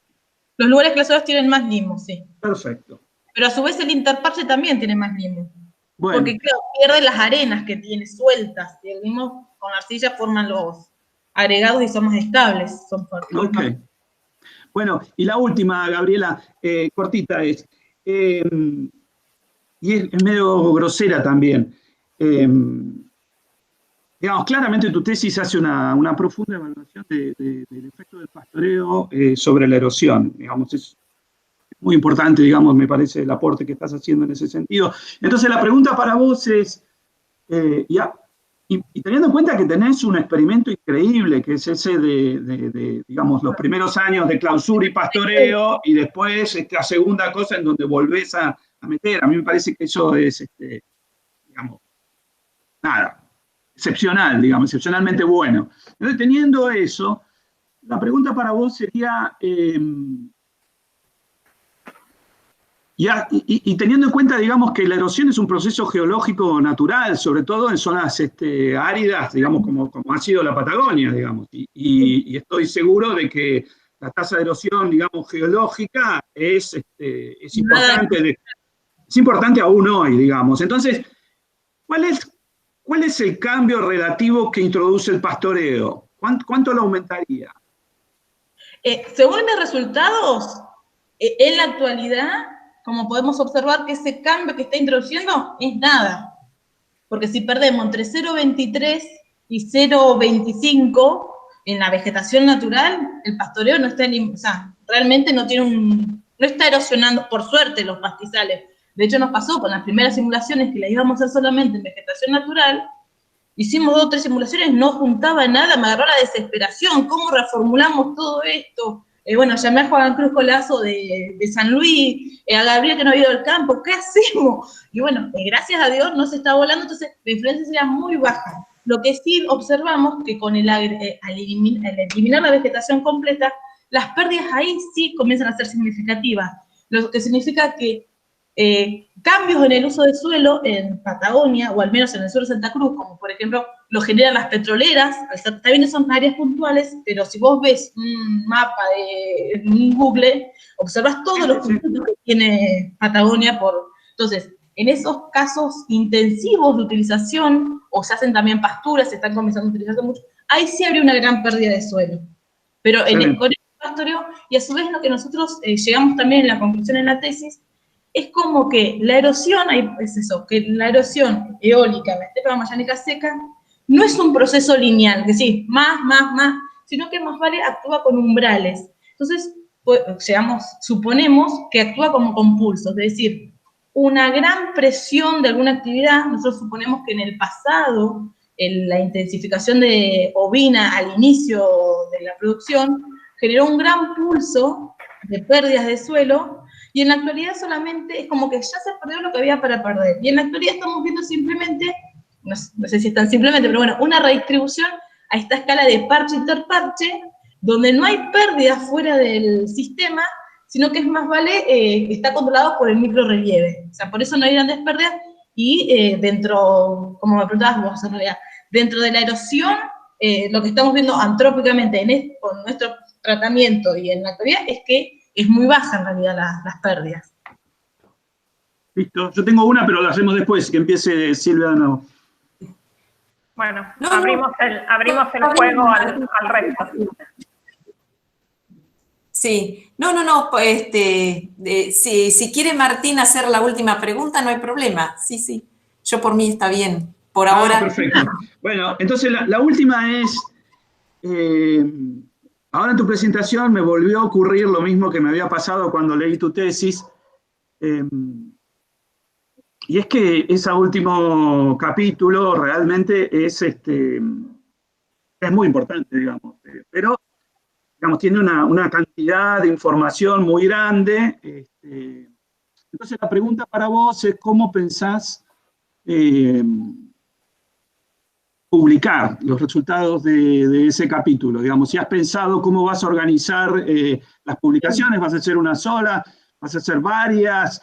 Los lugares clausurados tienen más limo, sí.
Perfecto.
Pero a su vez el interparche también tiene más limo.
Bueno.
Porque, claro, pierde las arenas que tiene sueltas, y el limo con la arcilla forman los agregados y son más estables. Son
ok. Bueno, y la última, Gabriela, cortita es, y es medio grosera también. Digamos, claramente tu tesis hace una profunda evaluación del efecto del pastoreo sobre la erosión. Digamos, es muy importante, digamos, me parece el aporte que estás haciendo en ese sentido. Entonces la pregunta para vos es, y teniendo en cuenta que tenés un experimento increíble, que es ese digamos, los primeros años de clausura y pastoreo, y después esta segunda cosa en donde volvés a meter, a mí me parece que eso es, digamos, nada, excepcional, digamos, excepcionalmente bueno. Entonces, teniendo eso, la pregunta para vos sería, y teniendo en cuenta, digamos, que la erosión es un proceso geológico natural, sobre todo en zonas áridas, digamos, como ha sido la Patagonia, digamos, y estoy seguro de que la tasa de erosión, digamos, geológica es importante, es importante aún hoy, digamos. Entonces, ¿cuál es el cambio relativo que introduce el pastoreo? ¿Cuánto lo aumentaría?
Según mis resultados, en la actualidad, como podemos observar que ese cambio que está introduciendo es nada. Porque si perdemos entre 0,23 y 0,25 en la vegetación natural, el pastoreo no está, o sea, realmente no está erosionando, por suerte, los pastizales. De hecho, nos pasó con las primeras simulaciones que las íbamos a hacer solamente en vegetación natural, hicimos 2 o 3 simulaciones, no juntaba nada, me agarró la desesperación, ¿cómo reformulamos todo esto? Bueno, llamé a Juan Cruz Colazo de San Luis, a Gabriel que no había ido al campo, ¿qué hacemos? Y bueno, gracias a Dios no se está volando, entonces la diferencia sería muy baja. Lo que sí observamos que con al eliminar la vegetación completa, las pérdidas ahí sí comienzan a ser significativas, lo que significa que cambios en el uso del suelo en Patagonia, o al menos en el sur de Santa Cruz, como por ejemplo lo generan las petroleras, está bien, son áreas puntuales, pero si vos ves un mapa en un Google, observas todos los puntos que tiene Patagonia. Entonces, en esos casos intensivos de utilización, o se hacen también pasturas, se están comenzando a utilizar mucho, ahí sí habría una gran pérdida de suelo. Pero con el pastoreo, y a su vez lo que nosotros llegamos también en la conclusión en la tesis, es como que la erosión, es eso, que la erosión eólica en la estepa amazónica seca no es un proceso lineal, que sí, más, sino que más vale actúa con umbrales. Entonces, suponemos que actúa como con pulsos, es decir, una gran presión de alguna actividad, nosotros suponemos que en el pasado, en la intensificación de ovina al inicio de la producción, generó un gran pulso de pérdidas de suelo, y en la actualidad solamente es como que ya se perdió lo que había para perder. Y en la actualidad estamos viendo simplemente, no sé si es tan simplemente, pero bueno, una redistribución a esta escala de parche-interparche, donde no hay pérdidas fuera del sistema, sino que es más vale, está controlado por el microrelieve. O sea, por eso no hay grandes pérdidas, y dentro, como me preguntabas vos, en realidad, dentro de la erosión, lo que estamos viendo antrópicamente con nuestro tratamiento y en la actualidad es que es muy baja en realidad las pérdidas.
Listo, yo tengo una, pero la hacemos después, que empiece Silvia de nuevo.
Bueno, abrimos el juego al resto.
Sí, si quiere Martín hacer la última pregunta, no hay problema. Sí, yo por mí está bien, por ahora.
Perfecto. Bueno, entonces la última es, ahora en tu presentación me volvió a ocurrir lo mismo que me había pasado cuando leí tu tesis, y es que ese último capítulo realmente es muy importante, digamos, pero digamos, tiene una cantidad de información muy grande. Entonces la pregunta para vos es cómo pensás publicar los resultados de ese capítulo. Digamos, si has pensado cómo vas a organizar las publicaciones, ¿vas a hacer una sola? ¿Vas a hacer varias?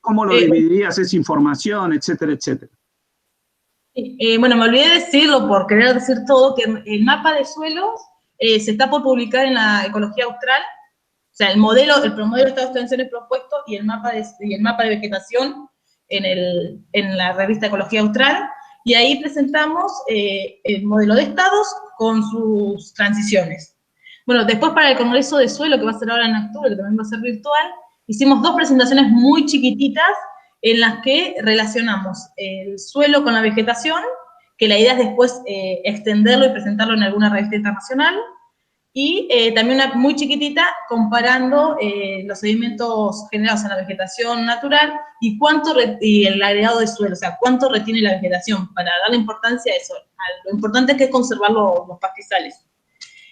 ¿Cómo lo dividirías esa información, etcétera, etcétera?
Bueno, me olvidé decirlo por querer decir todo, que el mapa de suelos se está por publicar en la Ecología Austral. O sea, el promodelo de estados de extensiones propuesto y el mapa de vegetación en la revista Ecología Austral. Y ahí presentamos el modelo de estados con sus transiciones. Bueno, después para el Congreso de Suelo, que va a ser ahora en octubre, que también va a ser virtual, hicimos 2 presentaciones muy chiquititas en las que relacionamos el suelo con la vegetación, que la idea es después extenderlo y presentarlo en alguna revista internacional, y también una muy chiquitita comparando los sedimentos generados en la vegetación natural y el agregado de suelo, o sea, cuánto retiene la vegetación, para darle importancia a eso. Lo importante es que es conservar los pastizales.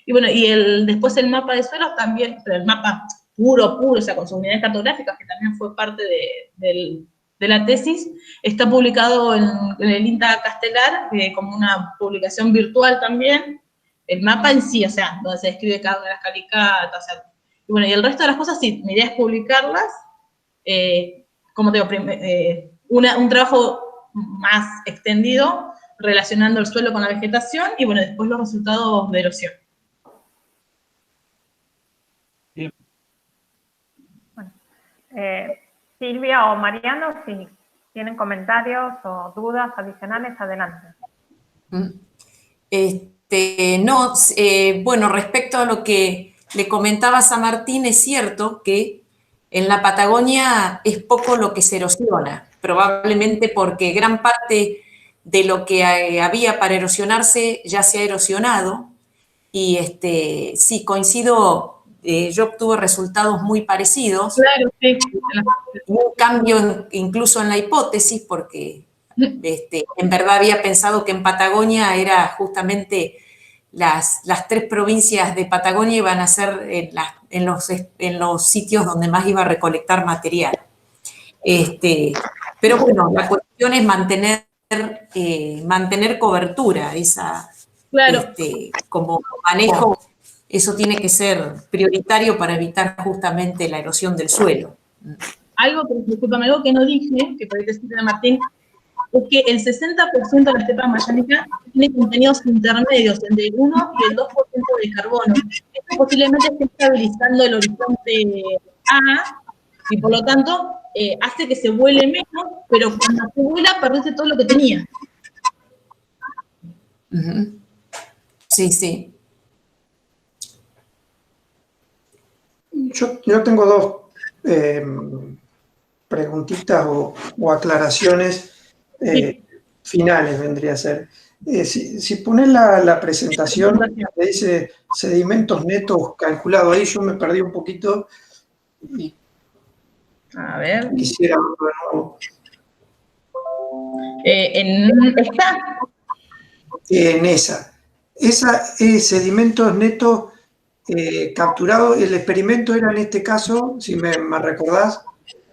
Y bueno, y después el mapa de suelos también, pero el mapa puro, o sea, con sus unidades cartográficas, que también fue parte de la tesis, está publicado en el INTA Castelar, como una publicación virtual también. El mapa en sí, o sea, donde se describe cada una de las calicatas, o sea, y bueno, y el resto de las cosas sí, mi idea es publicarlas, como te digo, un trabajo más extendido, relacionando el suelo con la vegetación, y bueno, después los resultados de erosión.
Bien.
Bueno, Silvia o Mariano, si tienen comentarios o dudas adicionales, adelante.
No, bueno, respecto a lo que le comentabas a Martín, es cierto que en la Patagonia es poco lo que se erosiona, probablemente porque gran parte de lo que había para erosionarse ya se ha erosionado, y sí, coincido, yo obtuve resultados muy parecidos.
Claro, sí.
Un cambio incluso en la hipótesis, porque en verdad había pensado que en Patagonia era justamente las 3 provincias de Patagonia iban a ser en los sitios donde más iba a recolectar material. Pero bueno, la cuestión es mantener cobertura,
Claro.
como manejo, eso tiene que ser prioritario para evitar justamente la erosión del suelo.
Algo que no dije, que podría decirle a Martín, es que el 60% de la estepa amazónica tiene contenidos intermedios entre el 1 y el 2% de carbono. Esto posiblemente esté estabilizando el horizonte A, y por lo tanto hace que se vuele menos, pero cuando se vuela perdiste todo lo que tenía.
Sí, sí.
Yo tengo 2 preguntitas o aclaraciones finales, vendría a ser. Si pones la presentación que dice sedimentos netos calculados, ahí yo me perdí un poquito y
a ver.
Quisiera verlo de nuevo.
Está.
En esa sedimentos netos capturados, el experimento era en este caso, si me recordás.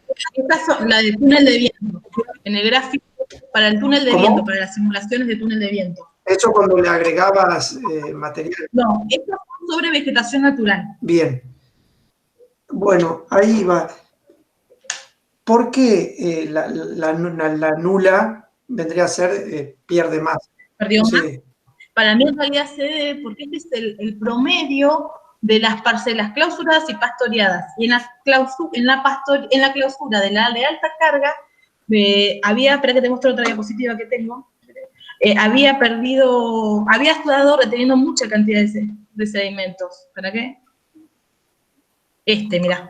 En este caso, la del túnel de viento. En el gráfico, para el túnel de viento, para las simulaciones de túnel de viento.
Eso cuando le agregabas material.
No, esto es sobre vegetación natural.
Bien. Bueno, ahí va. ¿Por qué la nula vendría a ser pierde más?
Perdió más. Para mí en realidad se debe porque este es el promedio de las parcelas clausuradas y pastoreadas. Y en la clausura de la de alta carga, espera que te muestro otra diapositiva que tengo, había estado reteniendo mucha cantidad de sedimentos. ¿Para qué? Mirá.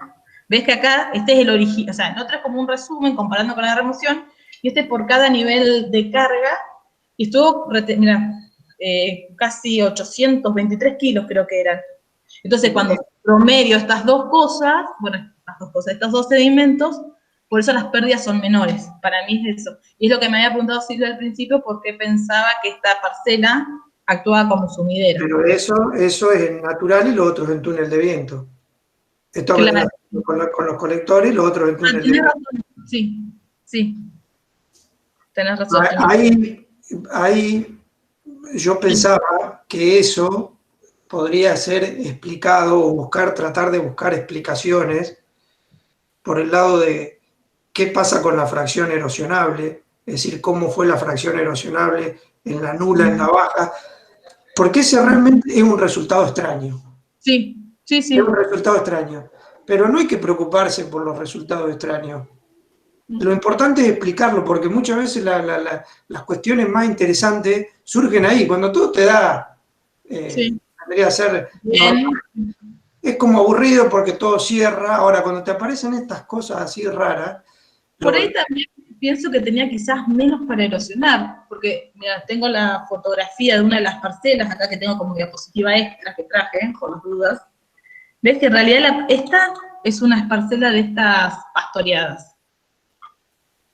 ¿Ves que acá este es el origen? O sea, el otro es como un resumen comparando con la remoción, y este por cada nivel de carga, y estuvo, mirá, casi 823 kilos creo que eran. Entonces, cuando promedio estas dos cosas, estos dos sedimentos, por eso las pérdidas son menores. Para mí es eso. Y es lo que me había preguntado Silvia al principio, porque pensaba que esta parcela actuaba como sumidero.
Pero eso es en natural y lo otro es en túnel de viento. Esto
Claro.
con los colectores y lo otro es en túnel de viento.
Razón. Sí. Tenés razón.
Ahí yo pensaba que eso podría ser explicado o tratar de buscar explicaciones por el lado de qué pasa con la fracción erosionable, es decir, cómo fue la fracción erosionable en la nula, en la baja, porque ese realmente es un resultado extraño. Sí. Es un resultado extraño, pero no hay que preocuparse por los resultados extraños. Lo importante es explicarlo, porque muchas veces las cuestiones más interesantes surgen ahí, cuando todo te da, tendría que ser, es como aburrido porque todo cierra. Ahora, cuando te aparecen estas cosas así raras...
Por ahí también pienso que tenía quizás menos para erosionar, porque, mira, tengo la fotografía de una de las parcelas, acá que tengo como diapositiva extra que traje, por las dudas. ¿Ves que en realidad esta es una parcela de estas pastoreadas?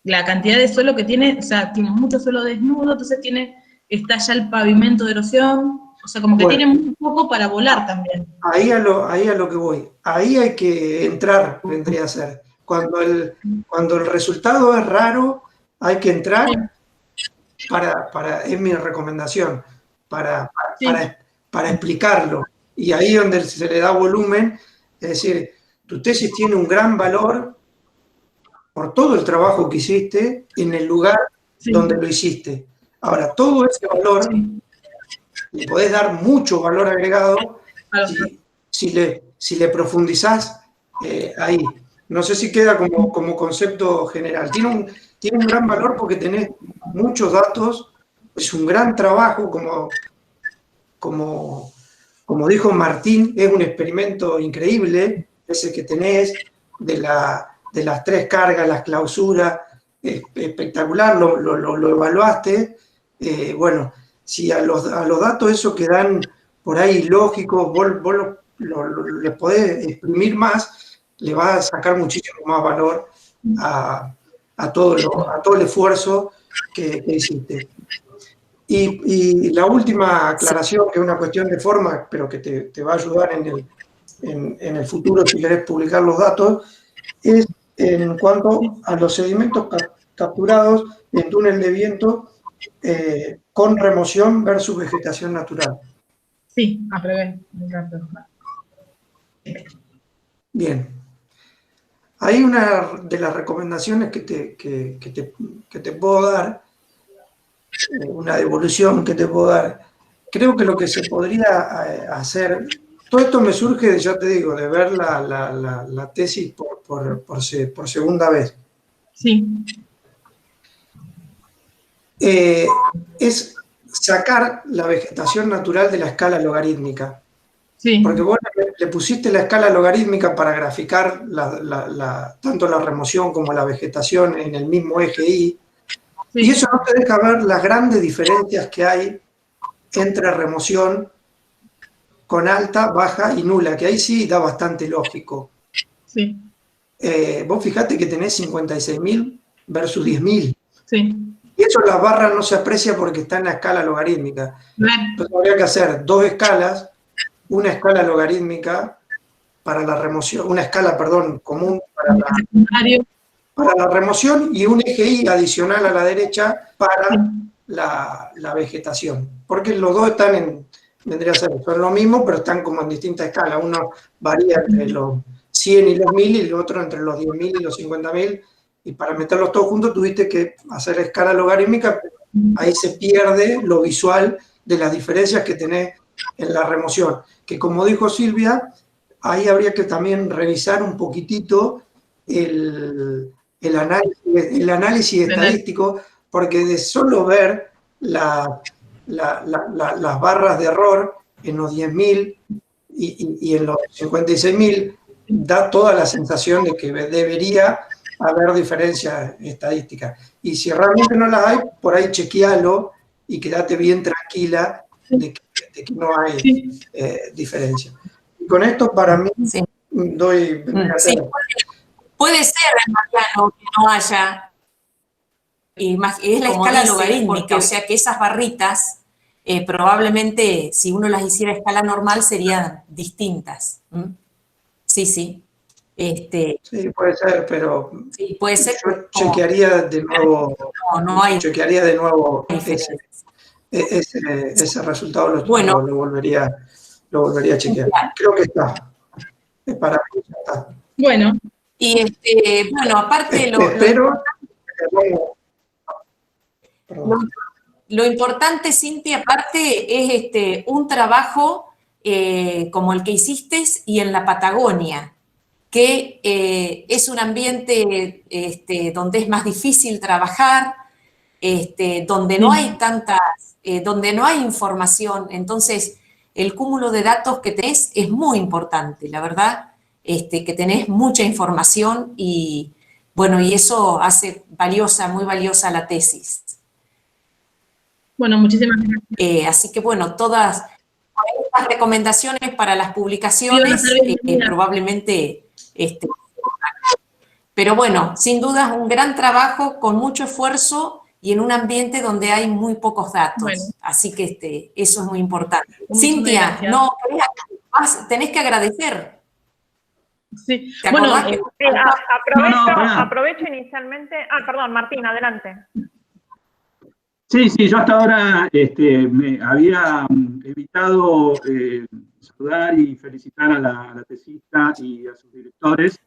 La cantidad de suelo que tiene, o sea, tiene mucho suelo desnudo, entonces está ya el pavimento de erosión, o sea, como que tiene muy poco para volar también.
Ahí a lo que voy. Ahí hay que entrar, vendría a ser. Cuando el resultado es raro, hay que entrar es mi recomendación, para explicarlo. Y ahí donde se le da volumen, es decir, tu tesis tiene un gran valor por todo el trabajo que hiciste en el lugar donde lo hiciste. Ahora, todo ese valor, le podés dar mucho valor agregado si le profundizás ahí. No sé si queda como concepto general. Tiene un gran valor porque tenés muchos datos, es un gran trabajo, como dijo Martín, es un experimento increíble, ese que tenés de las 3 cargas, las clausuras, espectacular, lo evaluaste. Bueno, si a los datos esos que dan por ahí lógicos, vos les podés exprimir más, le vas a sacar muchísimo más valor a todo el esfuerzo que hiciste. Y la última aclaración, que es una cuestión de forma, pero que te va a ayudar en el futuro si querés publicar los datos, es en cuanto a los sedimentos capturados en túnel de viento con remoción versus vegetación natural.
Sí, aprobé.
Bien. Hay una de las recomendaciones que te puedo dar, una devolución que te puedo dar. Creo que lo que se podría hacer, todo esto me surge, ya te digo, de ver la tesis por segunda vez.
Sí.
Es sacar la vegetación natural de la escala logarítmica.
Sí.
Porque vos le pusiste la escala logarítmica para graficar tanto la remoción como la vegetación en el mismo eje Y. Sí. Y eso no te deja ver las grandes diferencias que hay entre remoción con alta, baja y nula, que ahí sí da bastante lógico.
Sí.
Vos fijate que tenés 56.000 versus 10.000.
Sí.
Y eso las barras no se aprecia porque está en la escala logarítmica. Entonces habría que hacer 2 escalas, una escala logarítmica para la remoción, una escala, perdón, común para la remoción y un eje Y adicional a la derecha para la vegetación. Porque los dos están vendría a ser, son lo mismo, pero están como en distintas escalas. Uno varía entre los 100 y los 1000 y el otro entre los 10.000 y los 50.000. Y para meterlos todos juntos tuviste que hacer escala logarítmica, ahí se pierde lo visual de las diferencias que tenés en la remoción. Que como dijo Silvia, ahí habría que también revisar un poquitito el análisis estadístico, porque de solo ver las barras de error en los 10.000 y en los 56.000, da toda la sensación de que debería haber diferencias estadísticas. Y si realmente no las hay, por ahí chequealo y quédate bien tranquila de que no hay diferencia. Y con esto, para mí,
Sí.
doy...
Sí, puede ser, Mariano, que no haya, es la escala logarítmica, o sea que esas barritas, probablemente, si uno las hiciera a escala normal, serían distintas. Sí, sí.
Sí, puede ser, pero
Sí, puede ser.
yo chequearía de nuevo,
no hay
ese resultado,
Bueno.
lo volvería a chequear. Creo que está. Para mí ya está.
Bueno.
Y bueno, aparte lo importante, Cintia, aparte es un trabajo como el que hiciste y en la Patagonia, que es un ambiente donde es más difícil trabajar, donde no hay donde no hay información. Entonces, el cúmulo de datos que tenés es muy importante, la verdad, que tenés mucha información y, bueno, y eso hace muy valiosa la tesis.
Bueno, muchísimas gracias.
Así que, bueno, todas estas recomendaciones para las publicaciones, probablemente... pero bueno, sin duda es un gran trabajo con mucho esfuerzo y en un ambiente donde hay muy pocos datos. Bueno. Así que eso es muy importante. Cintia, tenés que agradecer.
Sí,
bueno, aprovecho inicialmente... perdón, Martín, adelante.
Sí, yo hasta ahora me había evitado saludar y felicitar a la tesista y a sus directores,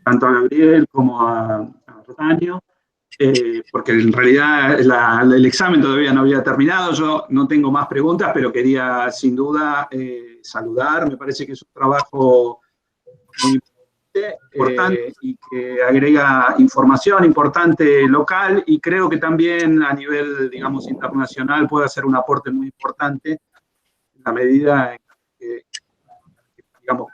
tanto a Gabriel como a Rosario, porque en realidad el examen todavía no había terminado. Yo no tengo más preguntas, pero quería sin duda saludar. Me parece que es un trabajo muy importante y que agrega información importante local, y creo que también a nivel, digamos, internacional puede hacer un aporte muy importante en la medida en que digamos,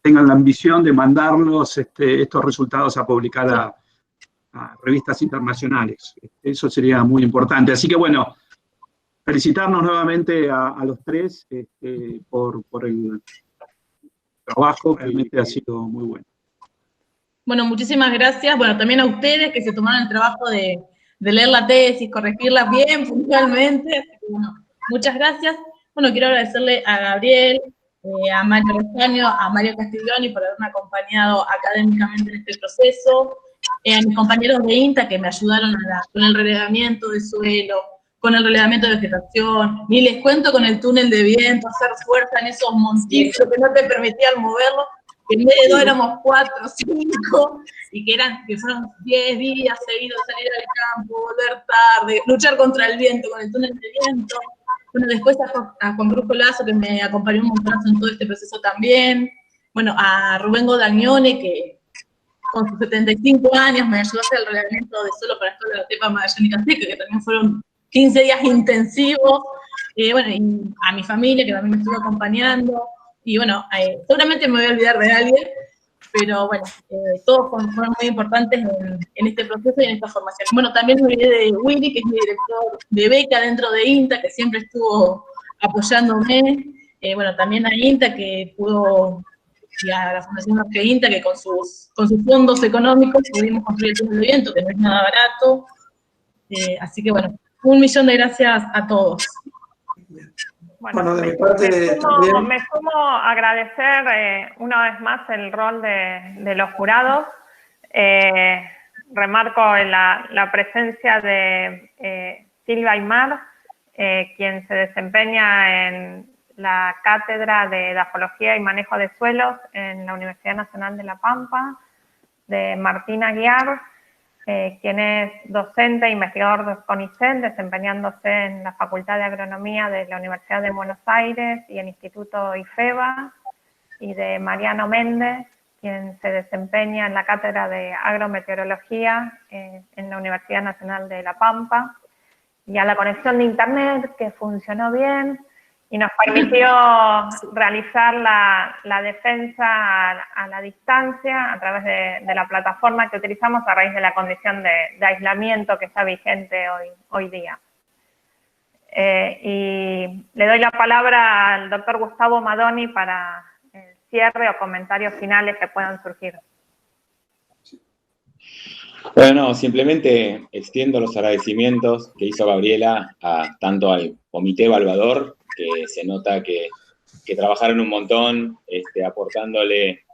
tengan la ambición de mandarlos estos resultados a publicar a revistas internacionales. Eso sería muy importante. Así que bueno, felicitarnos nuevamente a los tres por el trabajo, que realmente ha sido muy bueno.
Bueno, muchísimas gracias. Bueno, también a ustedes que se tomaron el trabajo de leer la tesis, corregirla bien, puntualmente. Así que, bueno, muchas gracias. Bueno, quiero agradecerle a Gabriel, a Mario Rosaño, a Mario Castiglioni por haberme acompañado académicamente en este proceso, a mis compañeros de INTA que me ayudaron con el relevamiento de suelo, con el relevamiento de vegetación, ni les cuento con el túnel de viento, hacer fuerza en esos montículos que no te permitían moverlo, que en vez de 2 éramos 4 o 5, y que fueron 10 días seguidos de salir al campo, volver tarde, luchar contra el viento, con el túnel de viento. Bueno, después a Juan Cruz Colazo, que me acompañó un montón en todo este proceso también. Bueno, a Rubén Godagnone, que con sus 75 años me ayudó a hacer el relevamiento de suelo para toda la estepa amazónica seca, que también fueron 15 días intensivos. Bueno, y a mi familia, que también me estuvo acompañando. Y bueno, seguramente me voy a olvidar de alguien, pero bueno, todos fueron muy importantes en este proceso y en esta formación. Bueno, también me olvidé de Willy, que es mi director de beca dentro de INTA, que siempre estuvo apoyándome. Bueno, también a INTA, que pudo, y a la Fundación Jorge INTA, que con sus fondos económicos pudimos construir el túnel de viento, que no es nada barato. Así que bueno, 1.000.000 de gracias a todos.
Bueno,
de mi parte
me sumo a agradecer una vez más el rol de los jurados. Remarco la presencia de Silvia Aymar, quien se desempeña en la Cátedra de Edafología y Manejo de Suelos en la Universidad Nacional de La Pampa, de Martín Aguiar, quien es docente e investigador de CONICET, desempeñándose en la Facultad de Agronomía de la Universidad de Buenos Aires y el Instituto IFEBA, y de Mariano Méndez, quien se desempeña en la Cátedra de Agrometeorología en la Universidad Nacional de La Pampa, y a la conexión de Internet, que funcionó bien y nos permitió realizar la defensa a la distancia a través de la plataforma que utilizamos a raíz de la condición de aislamiento que está vigente hoy día. Y le doy la palabra al doctor Gustavo Madoni para el cierre o comentarios finales que puedan surgir.
Bueno, no, simplemente extiendo los agradecimientos que hizo Gabriela tanto al comité evaluador, que se nota que trabajaron un montón, aportándole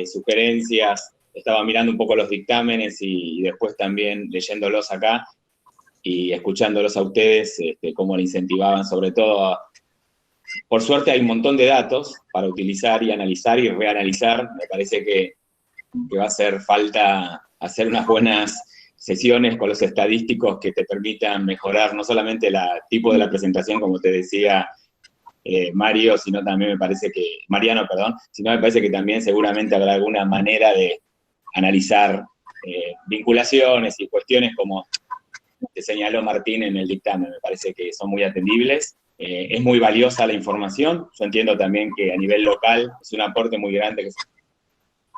sugerencias. Estaba mirando un poco los dictámenes y después también leyéndolos acá y escuchándolos a ustedes, cómo le incentivaban, sobre todo. Por suerte hay un montón de datos para utilizar y analizar y reanalizar. Me parece que va a hacer falta hacer unas buenas sesiones con los estadísticos que te permitan mejorar no solamente el tipo de la presentación, como te decía Mariano, sino me parece que también seguramente habrá alguna manera de analizar vinculaciones y cuestiones como te señaló Martín en el dictamen. Me parece que son muy atendibles. Es muy valiosa la información. Yo entiendo también que a nivel local es un aporte muy grande que se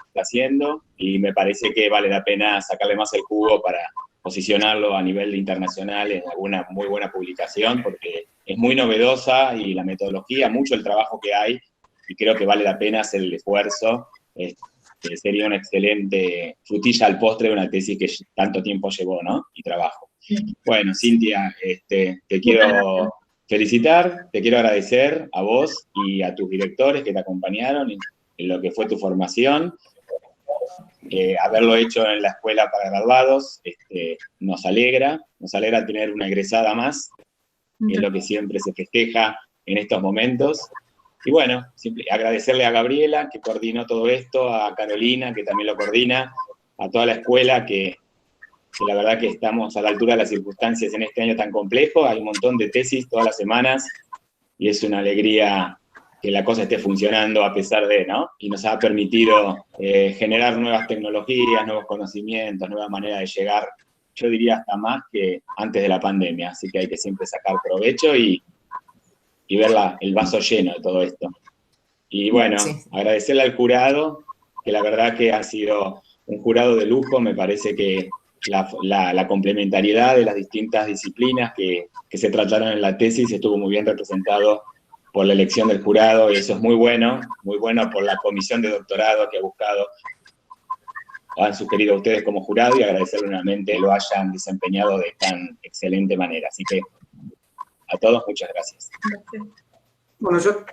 está haciendo y me parece que vale la pena sacarle más el jugo para posicionarlo a nivel internacional en alguna muy buena publicación, porque es muy novedosa y la metodología, mucho el trabajo que hay, y creo que vale la pena hacer el esfuerzo. Sería una excelente frutilla al postre de una tesis que tanto tiempo llevó, ¿no? Y trabajo. Bueno, Cintia, te quiero felicitar, te quiero agradecer a vos y a tus directores que te acompañaron en lo que fue tu formación. Haberlo hecho en la escuela para graduados nos alegra tener una egresada más, que es lo que siempre se festeja en estos momentos. Y bueno, agradecerle a Gabriela, que coordinó todo esto, a Carolina, que también lo coordina, a toda la escuela, que la verdad que estamos a la altura de las circunstancias en este año tan complejo. Hay un montón de tesis todas las semanas, y es una alegría que la cosa esté funcionando a pesar de, ¿no? Y nos ha permitido generar nuevas tecnologías, nuevos conocimientos, nuevas maneras de llegar, yo diría hasta más que antes de la pandemia. Así que hay que siempre sacar provecho y ver el vaso lleno de todo esto. Y bueno, sí, agradecerle al jurado, que la verdad que ha sido un jurado de lujo. Me parece que la complementariedad de las distintas disciplinas que se trataron en la tesis estuvo muy bien representado por la elección del jurado, y eso es muy bueno por la comisión de doctorado que han sugerido a ustedes como jurado, y agradecerle nuevamente que lo hayan desempeñado de tan excelente manera. Así que a todos, muchas gracias.
Bueno, yo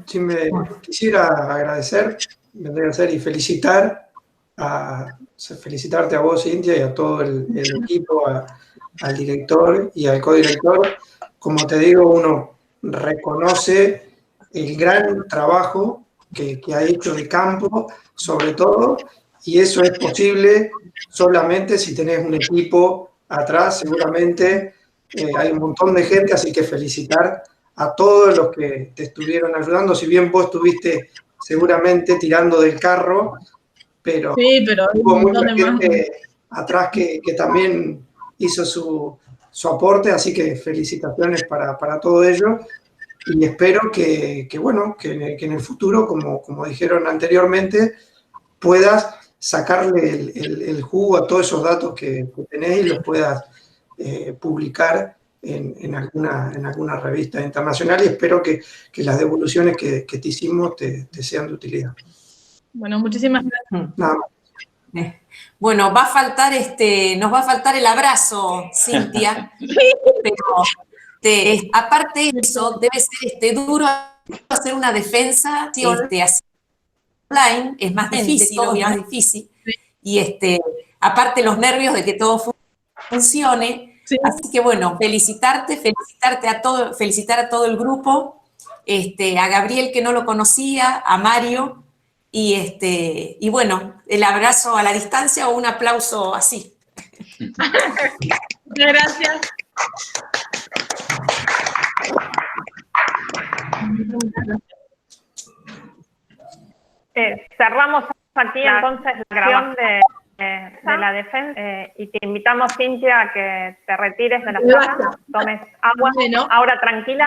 si me quisiera agradecer, vendría a ser y felicitarte a vos, Cintia, y a todo el equipo, al director y al codirector. Como te digo, uno reconoce el gran trabajo que ha hecho de campo, sobre todo, y eso es posible solamente si tenés un equipo atrás. Seguramente hay un montón de gente, así que felicitar a todos los que te estuvieron ayudando. Si bien vos estuviste seguramente tirando del carro, pero hubo mucha gente atrás que también hizo su aporte, así que felicitaciones para todo ello. Y espero que en el futuro, como dijeron anteriormente, puedas sacarle el jugo a todos esos datos que tenés y los puedas publicar en alguna revista internacional, y espero que las devoluciones que te hicimos te sean de utilidad.
Bueno, muchísimas gracias.
Nada más.
Bueno, nos va a faltar el abrazo, Cintia, pero aparte de eso, debe ser duro hacer una defensa así online, es más difícil, obviamente, y aparte los nervios de que todo funcione. Sí. Así que bueno, felicitar a todo el grupo, a Gabriel, que no lo conocía, a Mario, y bueno, el abrazo a la distancia o un aplauso así.
Muchas gracias.
Cerramos aquí entonces la grabación de la defensa, y te invitamos, Cintia, a que te retires de la sala, tomes agua, ahora tranquila.